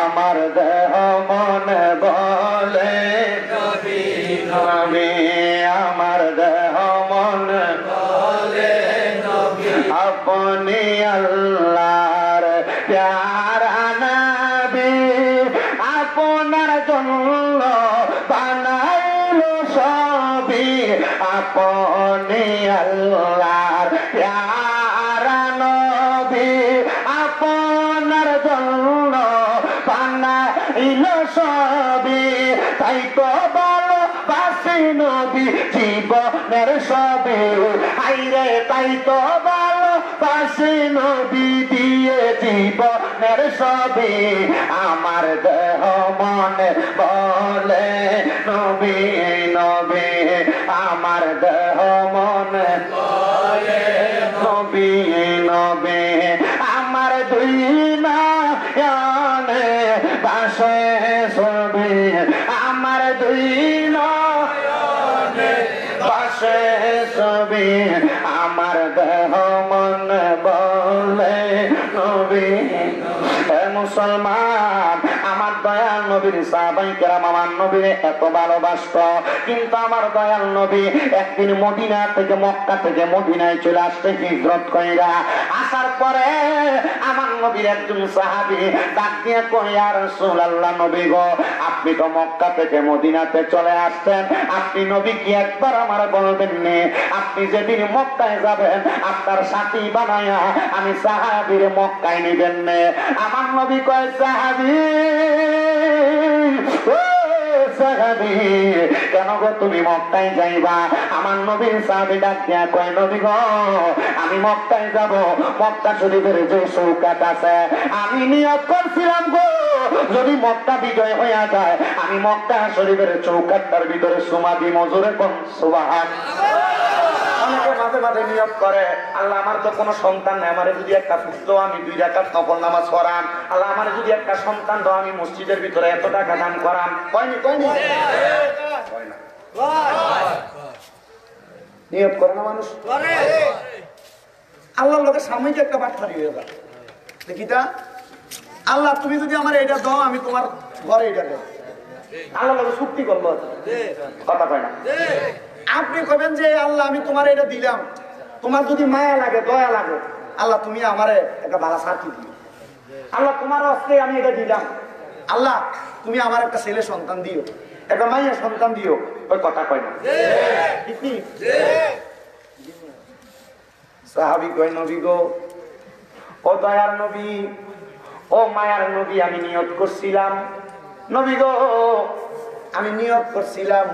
আমার দেহ মনে বলে নবী নবী, আমার দেহ মনে বলে নবী। আপনি আল্লাহর প্যারা নবী, আপনার জন্য বানাইলো সবই, আপনি আল্লাহর প্যারা নবী, আপনার জন্য বানাইলো সবই, তাই তো ভালোবাসি নবী জীবনের সবই, আইরে তাই তো ভালোবাসি নবী দিয়ে জীবনের সবই, আমার দেহ মনে বলে নবী নবী, আমার দেহ মনে বলে নবী নবী, আমার দুই নয়নে বাসে ছবি, আমার দুই নয়নে বাসে ছবি, আমার দেহ মনে বলে নবী। মুসলমান, আমার দয়াল নবীর সাহাবায়ে কেরাম আমার নবীরে এত ভালোবাসত, কিন্তু আমার দয়াল নবী একদিন মদিনা থেকে মক্কা থেকে মদিনায় চলে আসতে হিজরত কইরা আসার পরে আমার নবীর একজন সাহাবী ডাক দিয়ে কয়, ইয়া রাসূলুল্লাহ, নবী গো, আপনি তো মক্কা থেকে মদিনাতে চলে আসছেন, আপনি নবী কি একবার আমার বলবেন নি, আপনি যেদিন মক্কায় যাবেন আপনার সাথী বানায়া আমি সাহাবীরে মক্কায় নিবেন নে। আমার নবী কয়, সাহাবী ও সাহাবী, কেন গো তুমি মক্কায় যাইবা? আমার নবীর সাহাবী ডাক দিয়া কয়, নবী গো, আমি মক্কায় যাব, মক্কা শরীফের যে চৌকাঠ আছে আমি নিয়ত করছিলাম গো, যদি মক্কা বিজয় হইয়া যায় আমি মক্কা শরীফের চৌকাঠটার ভিতরে সুমা দিব, জোরে কোন সুবহানাল্লাহ। অনেকে মাঝে মাঝে নিয়ত করে, আল্লাহ আমার তো কোনো সন্তান নেই, আমার যদি একটা পুত্র আমি 2 রাকাত নফল নামাজ পড়ান, আল্লাহ আমার যদি একটা সন্তান দাও আমি মসজিদের ভিতরে এত টাকা দান করান, কয়নি কয়নি কয় না, নিয়ত করে না মানুষ, আল্লাহর লোকের সাময়িক একটা বাটখারি হয়ে যায়। দেখিতা আল্লাহ তুমি যদি আমার এটা দাও আমি তোমার ঘরে এটা দেব, আল্লাহ লোকের চুক্তি করলো, কথা কয় না। আপনি কবেন যে আল্লাহ আমি তোমার এটা দিলাম, তোমার যদি মায়া লাগে দয়া লাগে, আল্লাহ তুমি আমারে একটা ভালো সাথী দিও, আল্লাহ তোমার হস্তে আমি এটা দিলাম, আল্লাহ তুমি আমার একটা ছেলে সন্তান দিও, একটা মাইয়া সন্তান দিও, ওই কথা কয় না। সাহাবী কয়, নবী গো, ও দয়ার নবী, ও মায়ার নবী, আমি নিয়ত করছিলাম, নবী গো আমি নিয়ত করছিলাম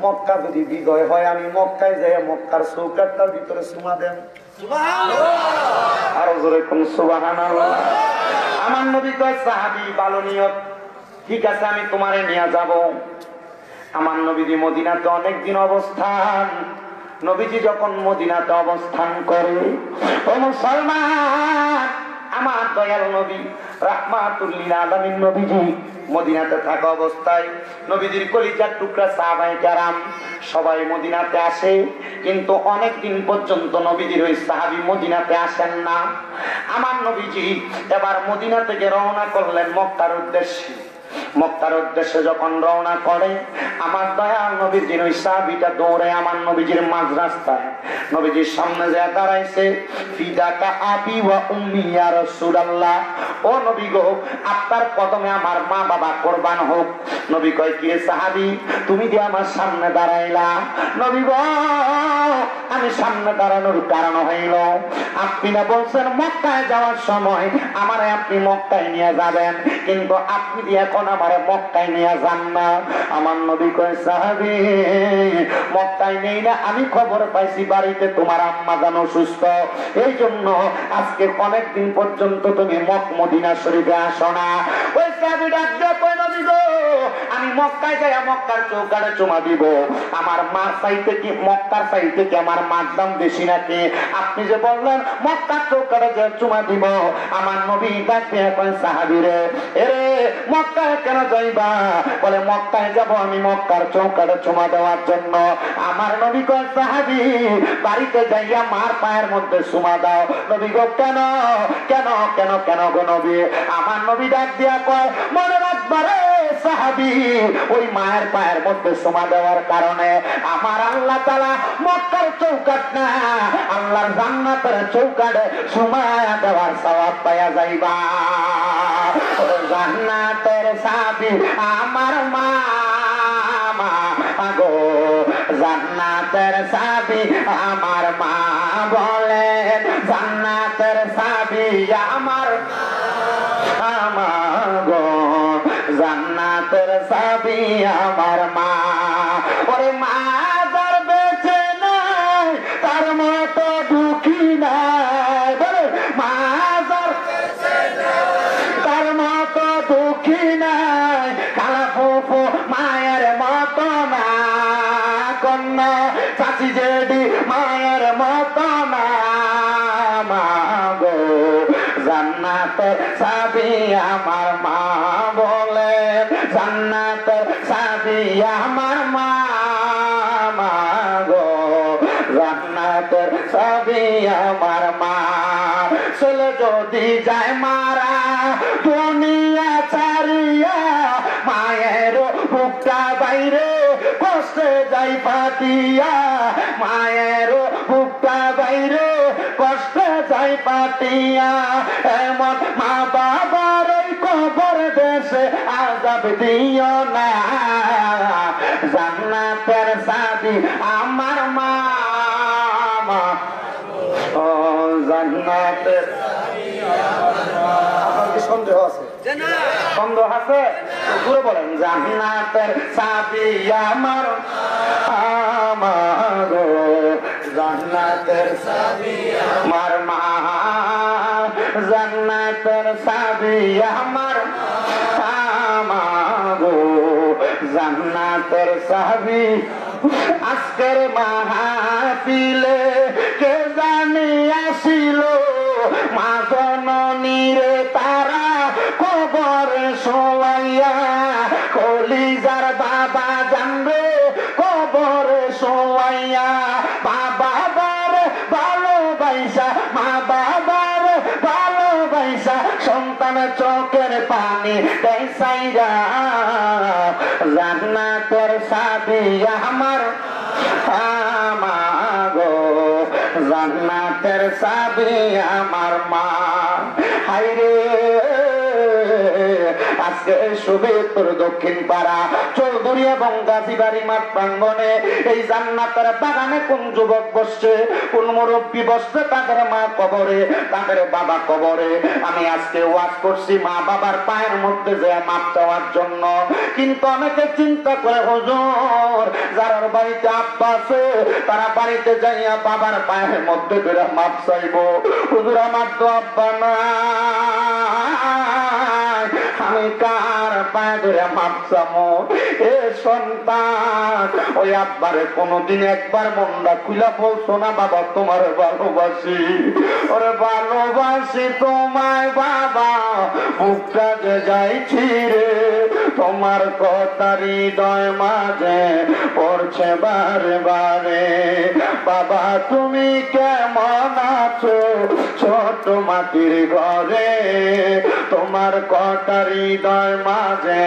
মক্কা যদি বিজয় হয় আমি মক্কায় যাই মক্কার চৌকাঠটার ভিতরে সুমা দেন, আরো জোরে কোন সুবহানাল্লাহ। আমার নবী কয়, সাহাবী ভালো নিয়ত, ঠিক আছে আমি তোমারে নিয়ে যাব। আমার নবীজি মদিনাতে অনেকদিন অবস্থান, নবীজি যখন মদিনাতে অবস্থান করে, ও মুসলমান, আমার দয়াল নবী রাহমাতুল লিল আলামিন নবীজি মদিনাতে থাকা অবস্থায় নবীজির কলিজার টুকরা সাহাবায়ে কেরাম সবাই মদিনাতে আসে, কিন্তু অনেক দিন পর্যন্ত নবীজির ওই সাহাবী মদিনাতে আসেন না। আমার নবীজি এবার মদিনা থেকে রওনা করলেন মক্কার উদ্দেশ্যে। মক্কার উদ্দেশ্যে যখন রওনা করে আমার দয়াল নবীজির ওই সাহাবীটা দৌড়ে আমার নবীজির মাঝ রাস্তায় নবীজির সামনে যা দাঁড়াইছে, ফিদাকা আবি ওয়া উম্মি ইয়া রাসূলুল্লাহ, ও নবী গো আপনার কদমে আমার মা বাবা কুরবান হোক। নবী কয়, কি রে সাহাবী, তুমি যে আমার সামনে দাঁড়াইলা, নবী গো আমি সামনে দাঁড়ানোর কারণ হইল আপনি না বলছেন মক্কায় যাওয়ার সময় আমারে আপনি মক্কায় নিয়ে যাবেন, কিন্তু আপনি এখন আমারে মক্কায় নিয়ে যান না। আমার নবী কয় সাহাবী মক্কায় নেই না, আমি খবর পাইছি বাড়িতে তোমার আম্মা জান অসুস্থ, এই জন্য আজকে অনেকদিন পর্যন্ত তুমি মদিনা শরীফে আসো না। ওই সাহাবী ডাক দিয়ে কয় নবী গো, আমি মক্কায় যাই মক্কার চৌকাঠে চুমা দিব, আমার মা চাইতে কি মক্কার চাইতে কি আমার মার দাম বেশি নাকি? আপনি যে বললেন মক্কার চৌকাঠে যে চুমা দিব, আমার নবী ডাক দিয়ে কয় সাহাবী রে, এরে মক্কায় কেন যাইবা? বলে মক্কায় যাব আমি মক্কার চৌকাঠে চুমা দেওয়ার জন্য। আমার নবী কয় সাহাবী বাড়িতে যাইয়া মার পায়ের মধ্যে চুমা দাও। নবী গো কেন কেন কেন কেন গো নবী? আমার নবী ডাক দিয়া কয় মনে রাখবা রে সাহাবী, ওই মায়ের পায়ের মধ্যে চুমা দেওয়ার কারণে আমার আল্লাহ তাআলা মক্কার চৌকাঠ না আল্লাহর জান্নাতের চৌকাঠে চুমা দেওয়ার সওয়াব পাইয়া যাইবা। জান্নাতের চাবি আমার মা গো, জান্নাতের চাবি আমার মা বলে, জান্নাতের চাবি আমার গো, জান্নাতের চাবি আমার মা। ওরে মা যার বেঁচে নাই তার মতো দুঃখী নাই, বলে মা যার তার মতো দুঃখী নাই, খালা ফুফু মায়ের মতো না, কন্যা চাচি জেডি মায়ের মতো না। মা গো জান্নাতের চাবি আমার মা বলে, জান্নাতের চাবি আমার মা গো, জান্নাতের চাবি আমার মা। ছেলে যদি যায় মারা দুনিয়া ছাড়িয়া, মায়ের বুকটা বাইরে কষ্টে যাই পাতিয়া, মায়ের বুকটা বাইরে কষ্টে যাই পাতিয়া। এমন মা বাবার ওই কবর দেশে আযাব দিও না, জান্নাতের চাবি আমার মা ও জান্নাতের। আপনার কি সন্দেহ আছে? সন্দেহ আছে? ঘুরে বলেন জান্নাতের চাবি আমার গো, জান্নাতের চাবি আমার মা, জান্নাতের চাবি আমার গো, জান্নাতের চাবি। আজকের মাহফিলে কে জানি আসিল মা জননীরে তারা কবরে শোয়াইয়া, কলিজার বাবা জানবে কবরে শোয়াইয়া, বাবার ভালোবাসা মা বাবার ভালোবাসা সন্তান চোখের পানি দেয় সাইরা, জান্নাতের চাবি আমার গো, জান্নাতের চাবি আমার মা। হায়রে আজকে সুবেতর দক্ষিণ পাড়া চৌধুরী এবং গাজীবাড়ি মাঠ প্রাঙ্গনে এই জান্নাতের বাগানে কোন যুবক বসছে, কোন মুরব্বী বসছে, তাদের মা কবরে, তাদের বাবা কবরে। আমি আজকে ওয়াজ করছি মা বাবার পায়ের মধ্যে যে মাপ চাওয়ার জন্য, কিন্তু অনেকে চিন্তা করে হুজুর যার বাড়িতে আব্বা আছে তারা বাড়িতে যাইয়া বাবার পায়ের মধ্যে করে মাপ চাইব। হুজুর আমার তো আব্বা না, আমি কার পায়ে ধরে মাপ চামো? এ সন্তান ওই আব্বারে কোনদিন একবার মনটা খুলা বলছো না বাবা তোমার ভালোবাসি, ওরে ভালোবাসি তোমায় বাবা, বুকটা যে যাইছি রে, তোমার কথা হৃদয় মাঝে পড়ছে বারে বারে। বাবা তুমি কেমন আছো ছোট মাটির ঘরে, তোমার কথা হৃদয় মাঝে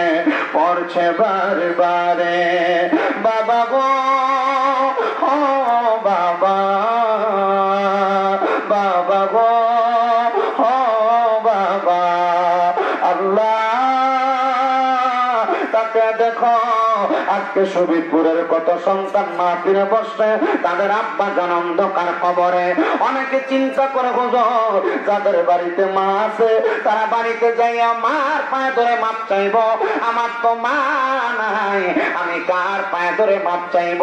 পড়ছে বারে বারে। বাবা গো ও বাবা, বাবা গো ও বাবা, আল্লাহ তাকে দেখো আর আজকে শহীদপুরের কত সন্তান মাহফিলে বসে, তাদের আব্বা জান অন্ধকার কবরে। অনেকে চিন্তা করে হুজুর যাদের বাড়িতে মা আছে তারা বাড়িতে যাইয়া মার পায়ে ধরে মাপ চাইব, আমার তো মা নাই, আমি কার পায়ে ধরে মাপ চাইব?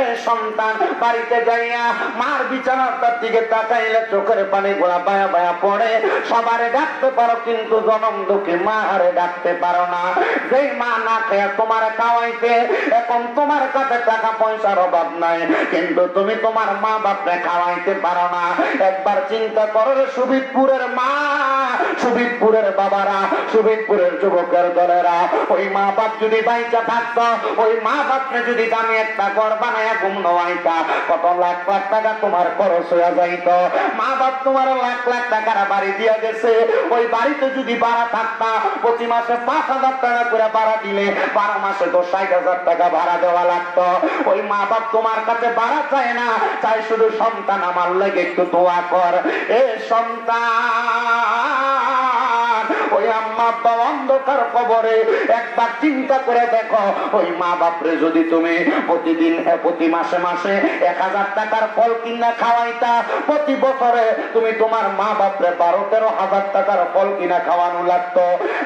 এ সন্তান বাড়িতে যাইয়া মার বিছানাটার দিকে তাকাইলে চোখের পানি গোলা বায়া বায়া পড়ে। সবারে ডাকতে পারো কিন্তু জনম দুঃখী মারে ডাকতে পারো না। যেই মা না খেয়ে তোমার খাওয়াইতে, এখন তোমার কাছে টাকা পয়সার অভাব নাই, কিন্তু তুমি তোমার মা বাপরে খাওয়াইতে পারো না। একবার চিন্তা করো শহীদপুরের মা, শহীদপুরের বাবারা, শহীদপুরের যুবকের দলেরা, ওই মা বাপ যদি বাইচা থাকতো, ওই মা বাপরে যদি দামি একটা ঘর বানায়া ঘুম নোয়াইতা, কত লাখ লাখ টাকা তোমার খরচ হয়ে যাইত। মা বাপ তোমার লাখ লাখ টাকার বাড়ি দিয়া গেছে, ওই বাড়িতে যদি ভাড়া থাকতা, প্রতি মাসে 5,000 টাকা করে ভাড়া দিলে 12 মাসে তো 60,000 টাকা ভাড়া দেওয়া লাগতো। ওই মা বাপ তোমার কাছে ভাড়া চায় না, চাই শুধু সন্তান আমার লাগে একটু দোয়া কর। এ সন্তান, ওই আম্মা আব্বা অন্ধকার কবরে, একবার চিন্তা করে দেখো, ওই মা বাপরে যদি তুমি প্রতিদিন প্রতি মাসে মাসে 1,000 টাকার ফল কিনা খাওয়াইতা, প্রতি বছরে তুমি তোমার মা বাপরে 12-13,000 টাকার ফল কিনা খাওয়ানো লাগতো।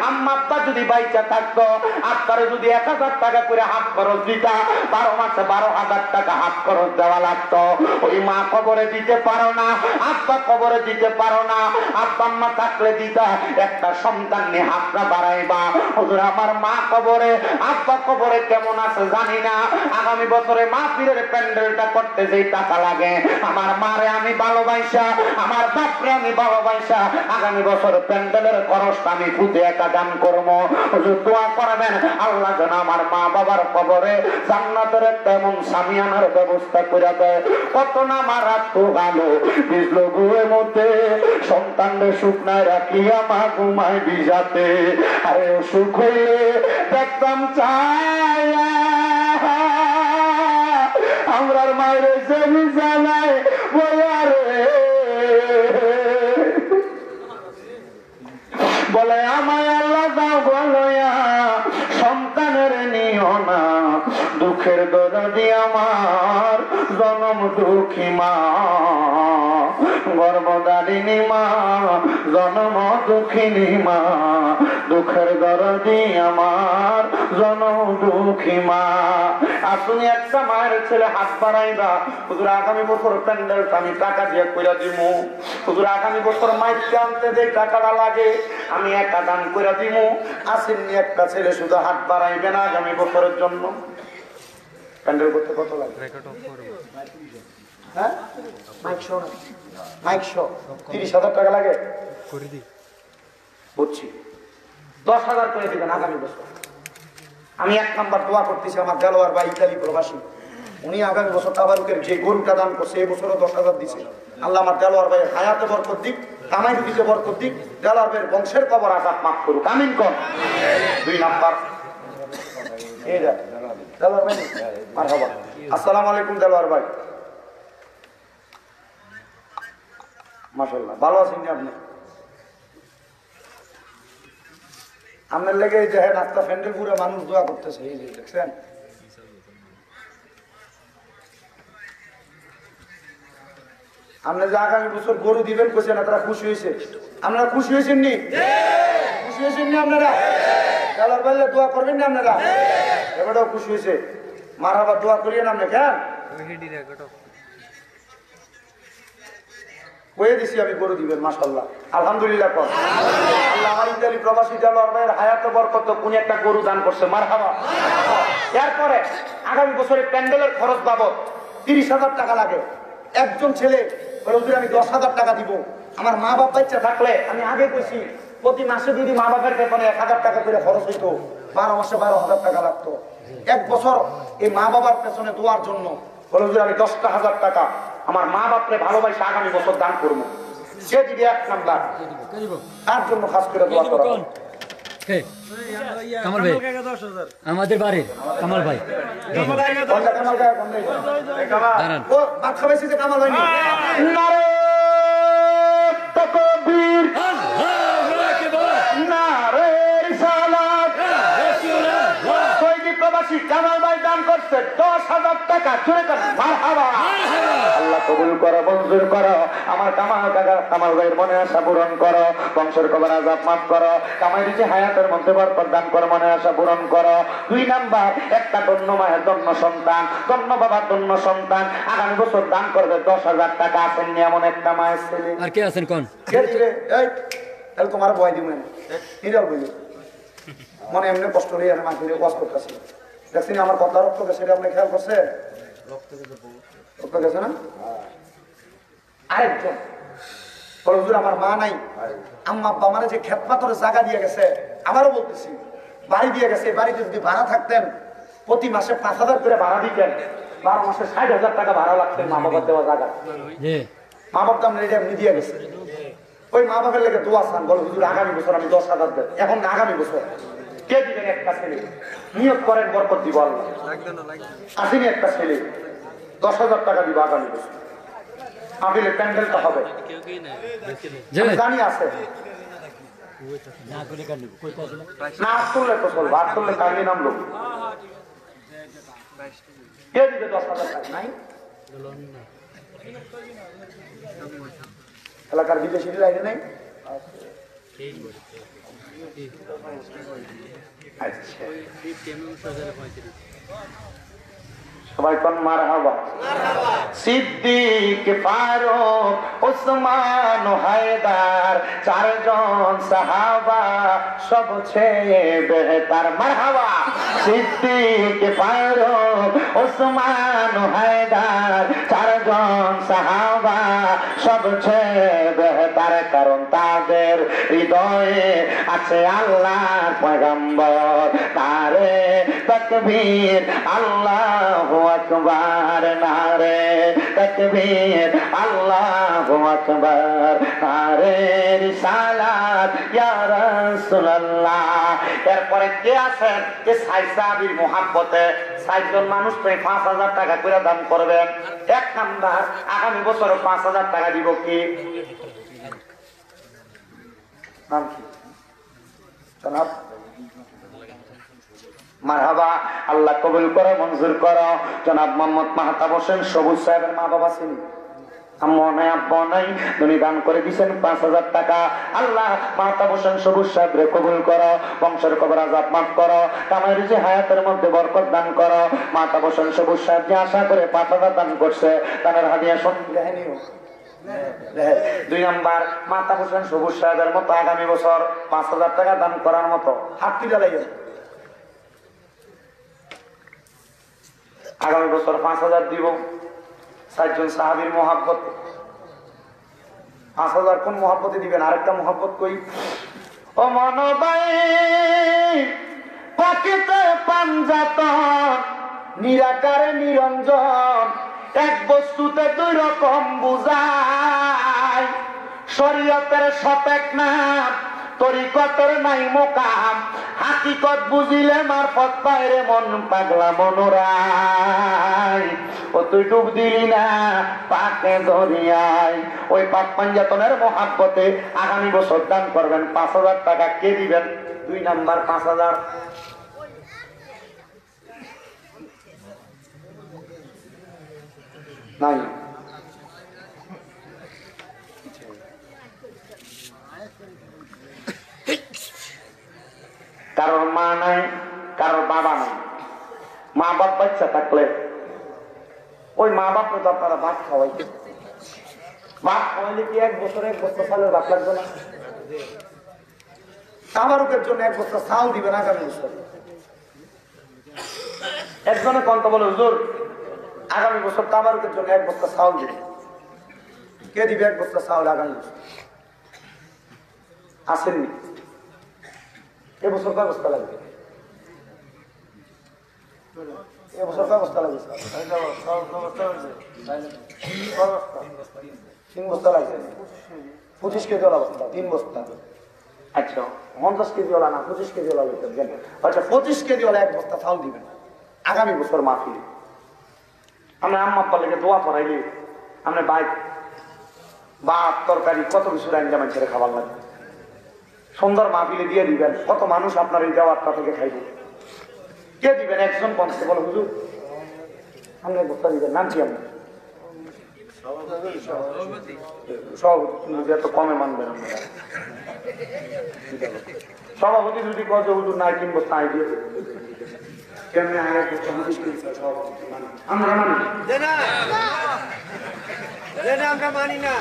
আম্মা আব্বা যদি বাইচা থাকতো, আপনারে যদি 1,000 টাকা করে হাত খরচ দিতা, 12 মাসে 12,000 টাকা হাত খরচ দেওয়া লাগতো। ওই মা কবরে দিতে পারো না, আব্বা কবরে দিতে পারো না, আব্বা আম্মা থাকলে দিতা, একটা সন্তান নিয়ে হাতটা বাড়াইবা। হুজুর আমার মা কবরে, আব্বা কবরে কেমন আছে জানি না, আগামী বছরে মাহফিলের প্যান্ডেলটা করতে যেই টাকা লাগে, আমার মারে আমি ভালোবাসা, আমার বাপরে আমি ভালোবাসা, আগামী বছর প্যান্ডেলের খরচটা আমি খুদে একা দান করবো। হুজুর দোয়া করবেন আল্লাহ যেন আমার মা বাবার কবরে জান্নাতের একটা এমন সামিয়ানার ব্যবস্থা করে দেয়। কত না মারা তো ভালো বিজলো গুয়ে মতে, সন্তানদের শুকনায় রাখিয়া মা ঘুমায় বিজাতে, আরে অসুখ হইলে দেখতাম চাই আমরার মায়ের যে বিছানায় বয়ারে, বলে আমায় আল্লাহ দাও বলয়া সন্তানের নিও না, দুঃখের দরদি আমার জনম দুঃখী মা, গর্ভধারিণী মা, জনম দুঃখিনী মা, দুঃখের দরদি আমার জনম দুঃখী মা। আসুন একটা মায়ের ছেলে হাত বাড়াইবা, হুজুর আগামী বছর প্যান্ডেলটা আমি টাকা দিয়ে কইরা দিব, হুজুর আগামী বছর মাইককে আনতে যে টাকাটা লাগে আমি একা দান কইরা দিব। আসেননি একটা ছেলে শুধু হাত বাড়াইবে না আগামী বছরের জন্য। প্যান্ডেল করতে কত লাগে? হ্যাঁ মাইক শো 30,000 টাকা লাগে, বুঝছি 10,000 করে দিবেন আগামী বছর। আমি 1 নাম্বার দোয়া করতেছি আমার দেলোয়ার ভাই ইতালি প্রবাসী, উনি আগামী বছর তাবারুকের যে গরুটা দান করছে এই বছরও 10,000 দিছে। আল্লাহ আমার দেলোয়ার ভাইয়ের হায়াতে বরকত দিক, কামাই দিতে বরকত দিক, দেলোয়ার ভাইয়ের বংশের কবর আঘাত মাফ করুক, আমিন কর। 2 নাম্বার এই যা দেলোয়ার ভাই, মারহাবা। আসসালামু আলাইকুম দেলোয়ার ভাই, মাশাআল্লাহ ভালো আছেন আপনি? আপনার লেগে যে রাস্তা ফ্যান্ডেল পুরো মানুষ দোয়া করতেছে, এই যে দেখছেন। আপনি যে আগামী বছর গরু দিবেন কোসে না, তারা খুশি হয়েছে? আপনারা খুশি হয়েছেন নি? খুশি হয়েছেন নি আপনারা? কালার বললে দোয়া করবেন না আপনারা? এবারেও খুশি হয়েছে, মারহাবা দোয়া করিয়েন আপনি। কেন কয়ে দিছি আমি গরু দিবেন, মাশাআল্লাহ আলহামদুলিল্লাহ কর। আল্লাহ আমার ইতালি প্রবাসী দেলোয়ার ভাইয়ের হায়াতে বরকত কোন একটা গরু দান করছে, মারহাবা। এরপরে আগামী বছরে প্যান্ডেলের খরচ বাবদ 30,000 টাকা লাগে। একজন ছেলে হুজুর আমি 10,000 টাকা দিব, আমার মা বাপ বাচ্চা থাকলে আমি আগে কইছি প্রতি মাসে যদি মা বাপের পেছনে 1,000 টাকা করে খরচ হইতো, 12 মাসে 12,000 টাকা লাগতো। 1 বছর এই মা বাবার পেছনে দোয়ার জন্য হুজুর আমি 10,000 টাকা আমার মা বাপরে ভালোবাসে আগামী বছর দান করবো। সে দিদি 1 নাম্বার, তার জন্য খাস করে দোয়া করা। কামাল ভাই আমাদের বাড়ির কামাল ভাই প্রবাসী কামাল ভাই দান করছে 10,000 টাকা। জোরে করেন মারহাবা। আল্লাহ কবুল করো, মঞ্জুর করো। আমার কামাল কাকা কামাল ভাইয়ের মনে আশা পূরণ করো, বংশের কবর আযাব মাফ করো, কামাই রুজি হায়াতের মধ্যে বরকত দান করো, মনে আশা পূরণ করো। 2 নাম্বার, একটা ধন্য মায়ের ধন্য সন্তান, ধন্য বাবার ধন্য সন্তান আগামী বছর দান করবে 10,000 টাকা। আছেন এমন একটা মায়ের ছেলে? আর কে আছেন কোন? কে দিবে? এই তাহলে তোমার ভয় দিব না, হিরাল বলি মনে এমনি কষ্ট হয়ে আর মাঝে ওয়াজ করতেছি। দেখছি আমার কথা রক্ত গেছে, এটা আপনি খেয়াল করছে? রক্ত গেছে না? আরেকজন বলে হুজুর আমার মা নাই, আম্মা আব্বা মানে যে খেত পাথরে জায়গা দিয়ে গেছে, আমারও বলতেছি বাড়ি দিয়ে গেছে, বাড়িতে যদি ভাড়া থাকতেন প্রতি মাসে 5,000 করে ভাড়া দিতেন, 12 মাসে 60,000 টাকা ভাড়া লাগতেন মা বাবার দেওয়া জায়গা। মা বাবা আমরা এটা এমনি দিয়ে গেছে। ওই মা বাবার লেগে দোয়া চান, বলে হুজুর আগামী বছর আমি 10,000 দেব। এখন না আগামী বছর কে দিবেন? একটা ছেলে নিয়োগ করেন, বরকত দিব আল্লাহ। আসেনি একটা ছেলে 10,000 টাকা দিব আগামী বছর। আপিলে প্যান্ডেলটা হবে জানি আছে না, আসলে তো চলবো, আসলে কাহিনী নামলো। কে দিবে 10,000 টাকা? নাই এলাকার বিদেশি লাইনে নাই। আচ্ছা সবাই কোন মারহাবা। সিদ্দিক, ফারুক, ওসমান, হায়দার, 4 জন সাহাবা সবচেয়ে বেহতর। মারহাবা। সিদ্দিক, ফারুক, ওসমান, হায়দার, 4 জন সাহাবা সবচেয়ে বেহতর, কারণ তাদের হৃদয়ে আছে আল্লাহর পয়গম্বর। নারে তাকবীর, আল্লাহু আকবার, নারে তাকবীর, আল্লাহু আকবার, নারে রিসালাত ইয়া রাসূলুল্লাহ। এরপরে কে আছেন যে সাইসাবির মোহাব্বতে 60 জন মানুষ তো 5,000 টাকা করে দান করবেন? 1 নাম্বার, আগামী বছর 5,000 টাকা দিব কি? নাম কি? জনাব মারহাবা। আল্লাহ কবুল করো, মঞ্জুর করো। জনাব মোহাম্মদ মাহতাব হোসেন সবুজ সাহেবের মা বাবা ছিলেন, আম্মা নাই আব্বা নাই, উনি দান করে দিয়েছেন 5,000 টাকা। আল্লাহ মাহতাব হোসেন সবুজ সাহেবরে কবুল করো, বংশের কবর আযাব মাফ করো, কামাই রুজি হায়াতের মধ্যে বরকত দান করো। মাহতাব হোসেন সবুজ সাহেব যে আশা করে 5,000 দান করছে, তার হাদিয়া শুনলেনিও। 2 নাম্বার, মাহতাব হোসেন সবুজ সাহেবের মতো আগামী বছর 5,000 টাকা দান করার মতো হাত তুলে লাগবে। আগামী বছর 5,000 দিব 60 জন সাহাবীর মোহাব্বত। 5,000 কোন মোহাব্বতে দিবেন? আরেকটা মোহাব্বত কই। ও মনবাই পাকিতে পাঞ্জাতন, নিরাকারে নিরঞ্জন, এক বস্তুতে 2 রকম বুঝায়। শরীয়তের সতেক নাম, তরিকতের নাই মোকাম, হাকিকত বুঝিলে মারফত পায়রে মন পাগলা মনোরাই। ও তুই ডুব দিলি না পাকে দরিয়ায়। ওই পাক পাঞ্জাতনের মোহাব্বতে আগামী বছর দান করবেন 5,000 টাকা। কে দিবেন? 2 নাম্বার 5,000 নাই। কারোর মা নাই, কারোর বাবা নাই। মা বাপ বাচ্চা থাকলে ওই মা বাপরে তো আপনারা ভাত খাওয়াইতে, ভাত খাওয়াইলে কি 1 বছর 1 বছর চালের ভাত লাগবে না? তাবারুকের জন্য 1 বছর চাল দিবেন আগামী বছর। একজনে কন্ত বলে হুজুর আগামী বছর তাবারুকের জন্য 1 বছর চাল দিবে। কে দিবে 1 বছর চাল আগামী বছর? আসেননি। এবছর ব্যবস্থা লাগবে, এবছর ব্যবস্থা লাগবে। 3 বস্তা লাগবে। 25 কেজি ওলা বস্তা, 3 বস্তা। আচ্ছা 50 কেজি ওলা না, 25 কেজি ওলা লইতে দেন। আচ্ছা 25 কেজি ওলা 1 বস্তা চাল দিবেন আগামী বছর মাহফিলে। আমরা আম্মা আব্বার লেগে দোয়া করাইলি, আমরা বাইক ভাত তরকারি কত কিছু রান্না মানুষের খাবার লাগবে। সুন্দর মাহফিলে দিয়ে দিবেন, কত মানুষ আপনার এই দেওয়ারটা থেকে খাইবে। কে দিবেন? একজন কনস্টেবল হুজুর আমরা বস্তা দিবেন। নাম কি আপনার? সভাপতি এত কমে মানবেন আপনারা। সভাপতি যদি কত হুজুর নাই 3 বস্তা আই দিয়ে কেমনে আয় আমরা মানি আমরা মানি না।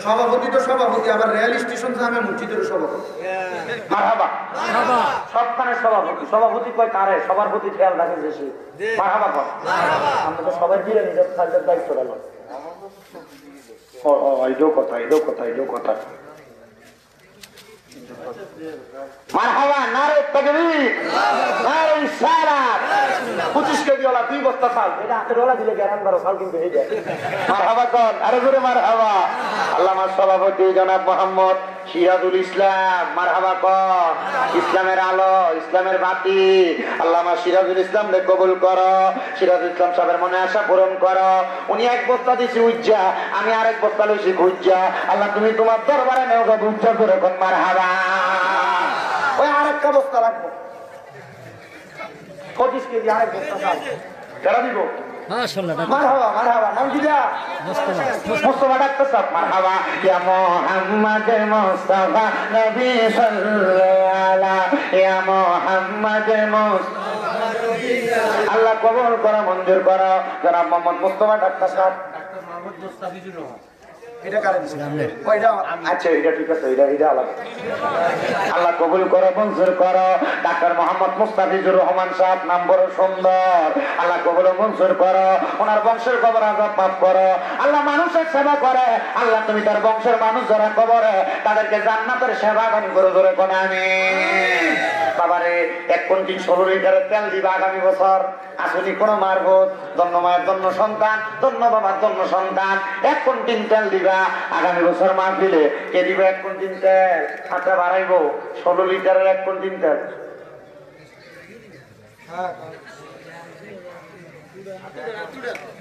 সভাপতি তো সভাপতি, আবার রেল স্টেশন জামে মসজিদের সভাপতি। মারহাবা সবখানে সভাপতি। সভাপতি কয় কারে? সবার প্রতি খেয়াল রাখে যে সে মারহাবা কর। আমরা তো সবাই দিয়ে নিজের কাজের দায়িত্ব গেল। এটাও কথা, এটাও কথা, এটাও কথা। মারহাবা, নারে তাকবীর, নারে ইসলাত। 25 কেজি ওলা 2 বস্তা চাল, এটা হাতের ওলা দিলে গ্যারান বারো চাল কিন্তু হয়ে যায়। মারহাবা কর, আরে জোরে মারহাবা। আল্লামা সভাপতি জনাব মোহাম্মদ সিরাজুল ইসলাম, মারহাবা কর। ইসলামের আলো, ইসলামের বাতি, আল্লামা সিরাজুল ইসলাম রে কবুল করো। সিরাজুল ইসলাম সাহেবের মনে আশা পূরণ করো। উনি 1 বস্তা দিছি উজ্জা, আমি আরেক বস্তা লইছি খুঁজা। আল্লাহ তুমি তোমার দরবারে নেও গো উজ্জা করে কোন মারহাবা। ওই আরেকটা বস্তা লাগবো, 25 কেজি আরেক বস্তা চাল কেন দিব? মারহাবা মারহাবা। নাম কি দা? মুস্তাফা ডাক্তার সাহেব। মারহাবা ইয়া মুহাম্মদ মুস্তাফা নবী সাল্লাল্লাহু ইয়া মুহাম্মদ মুস্তাফা নবী। আল্লাহ কবুল করো, মঞ্জুর করো জনাব মোহাম্মদ মুস্তাফা ডাক্তার সাহেব। ডাক্তার মোহাম্মদ মুস্তাফিজুর রহমান। এটা কারে দিছিলাম রে? ওইটা আচ্ছা, এটা ঠিক আছে, এটা আলাদা। আল্লাহ কবুল করো, মঞ্জুর করো ডাক্তার মোহাম্মদ মুস্তাফিজুর রহমান সাহেব, নাম বড় সুন্দর। আল্লাহ কবুল মঞ্জুর করো, ওনার বংশের কবর আযাব মাফ করো। আল্লাহ মানুষের সেবা করে, আল্লাহ তুমি তার বংশের মানুষ যারা কবরে তাদেরকে জান্নাতের সেবা দান করো, জোরে কোন আমিন। বাবারে 1 কুইন্টাল 16 লিটারের তেল দিবা আগামী বছর। আসলে কোন মারবো, ধন্য মায়ের জন্য সন্তান, ধন্য বাবার জন্য সন্তান। 1 কুইন্টাল তেল দিবা আগামী বছর মাস দিলে। কে দিবে 1 কুইন্টাল তেল? হাতটা বাড়াইবো 16 লিটারের 1 কুইন্টাল তেল।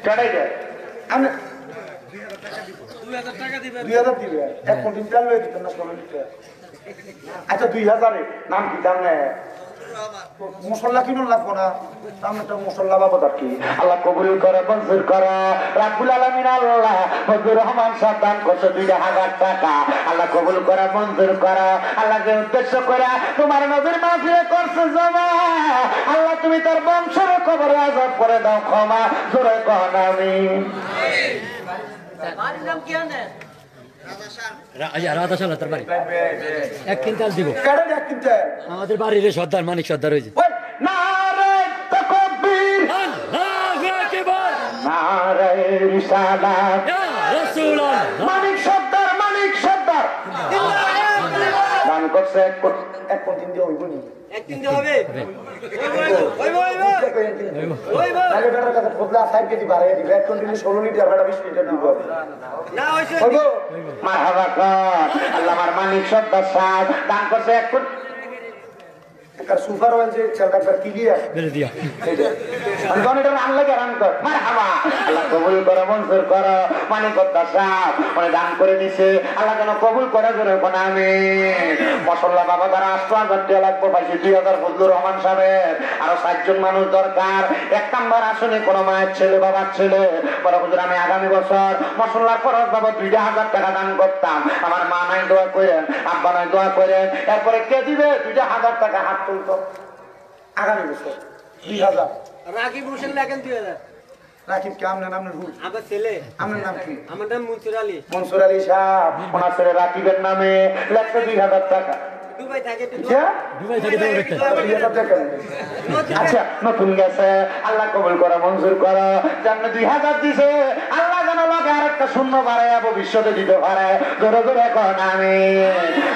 কেটাই দেয়? 2000 টাকা দিবে। 2000 দিবে 1 কুইন্টাল তেল লয়ে দিতেন না 16 লিটার। আচ্ছা 2000 এর নাম কি? দাম নেই মশলা কিনুন লাগবো না, দামটা মশলা বাবদ আর কি। আল্লাহ কবুল করে, মঞ্জুর করো। রাব্বুল আলামিন আল্লাহ ফজলুর রহমান সাহেব দান করছে 2000 টাকা। আল্লাহ কবুল করে, মঞ্জুর করো। আল্লাহ যে উদ্দেশ্য করে তোমার নবীর মাহফিলে করছে জমা, আল্লাহ তুমি তার বংশের কবরে আযাব করে দাও ক্ষমা, জোরে কোন আমিন। বাড়ির নাম কি আনে? এক কুইন্টাল দিব। আমাদের বাড়ির সর্দার মানিক সর্দার হয়েছে। মানিক সর্দার, মানিক সর্দার দান করছে 1 কুইন্টাল দিয়ে হইব নি? 1 কুইন্টাল হবে। মানিক সর্দার সাহেব দান করছে 1 কুইন্টাল। সুপার ওয়েল যে চালটা কি দিয়া বেলে দিয়া আনগন এটা আনলে রান কর। মারহাবা, আল্লাহ কবুল করো, মঞ্জুর করো। মানিক সর্দার সাহেব মানে দান করে দিছে, আল্লাহ যেন কবুল করে, জোরে কোন আমিন। মশলা বাবা দ্বারা 8000 টাকা লাগবে, পাইছে 2000 ফজলুর রহমান সাহেবের। আরো 4 জন মানুষ দরকার। 1 নাম্বার আসনে কোন মায়ের ছেলে, বাবার ছেলে বড় হুজুর, আমি আগামী বছর মশলার খরচ বাবদ 2000 টাকা দান করতাম। আমার মা নাই দোয়া করেন, আব্বা নাই দোয়া করেন। এরপরে কে দিবে 2000 টাকা? হাত তুলতো। আগামী বছর 2000। রাকিব হোসেন লেখেন 2000। রাকিব কে? আপনার নাম? আমার ছেলে। আপনার নাম কি? আমার নাম মনসুর আলী। মনসুর আলী সাহেব ওনার ছেলে রাকিবের নামে লেখছে 2000 টাকা। দুবাই থাকে, দুবাই থেকে 2000 টাকা। আচ্ছা, নতুন গেছে, আল্লাহ কবুল করে, মঞ্জুর করো। জান্নাত 2000 দিছে, আল্লাহ যেন লগে আরেকটা শূন্য বাড়ায় ভবিষ্যতে দিতে পারে, জোরে জোরে কোন আমিন।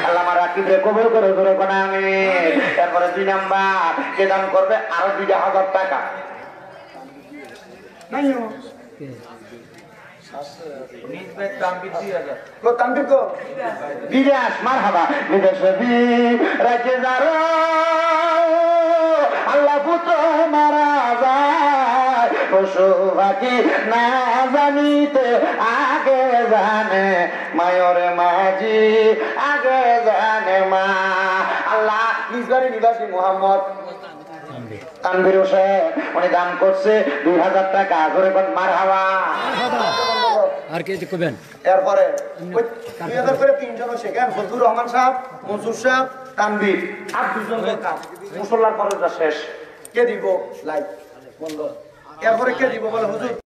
আল্লাহ আমার রাকিবরে কবুল করে, জোরে কোন আমিন। তারপরে 2 নাম্বার কে দান করবে আরো 2000 টাকা। নাই বিদেশ, মারহাবা, বিদেশে রাজ্যে যারা আল্লাহ পুত্র মারা যায়, পশু পাখি না জানিতে আগে জানে মায়ের মাঝি, আগে জানে মা। আল্লাহ নিজ বাড়ি নিবাসী মোহাম্মদ তানভীর হোসেন উনি দান করছে 2000 টাকা করে মার হাওয়া। আর কি কবেন এরপরে 2000 করে তিনজন শেখেন, ফজলুর রহমান সাহেব, মনসুর সাহেব, তানভীর, আর দুজন দরকার। মুসল্লার পরে শেষ কে দিব লাইভ বন্ধ। এরপরে কে দিব বলে হুজুর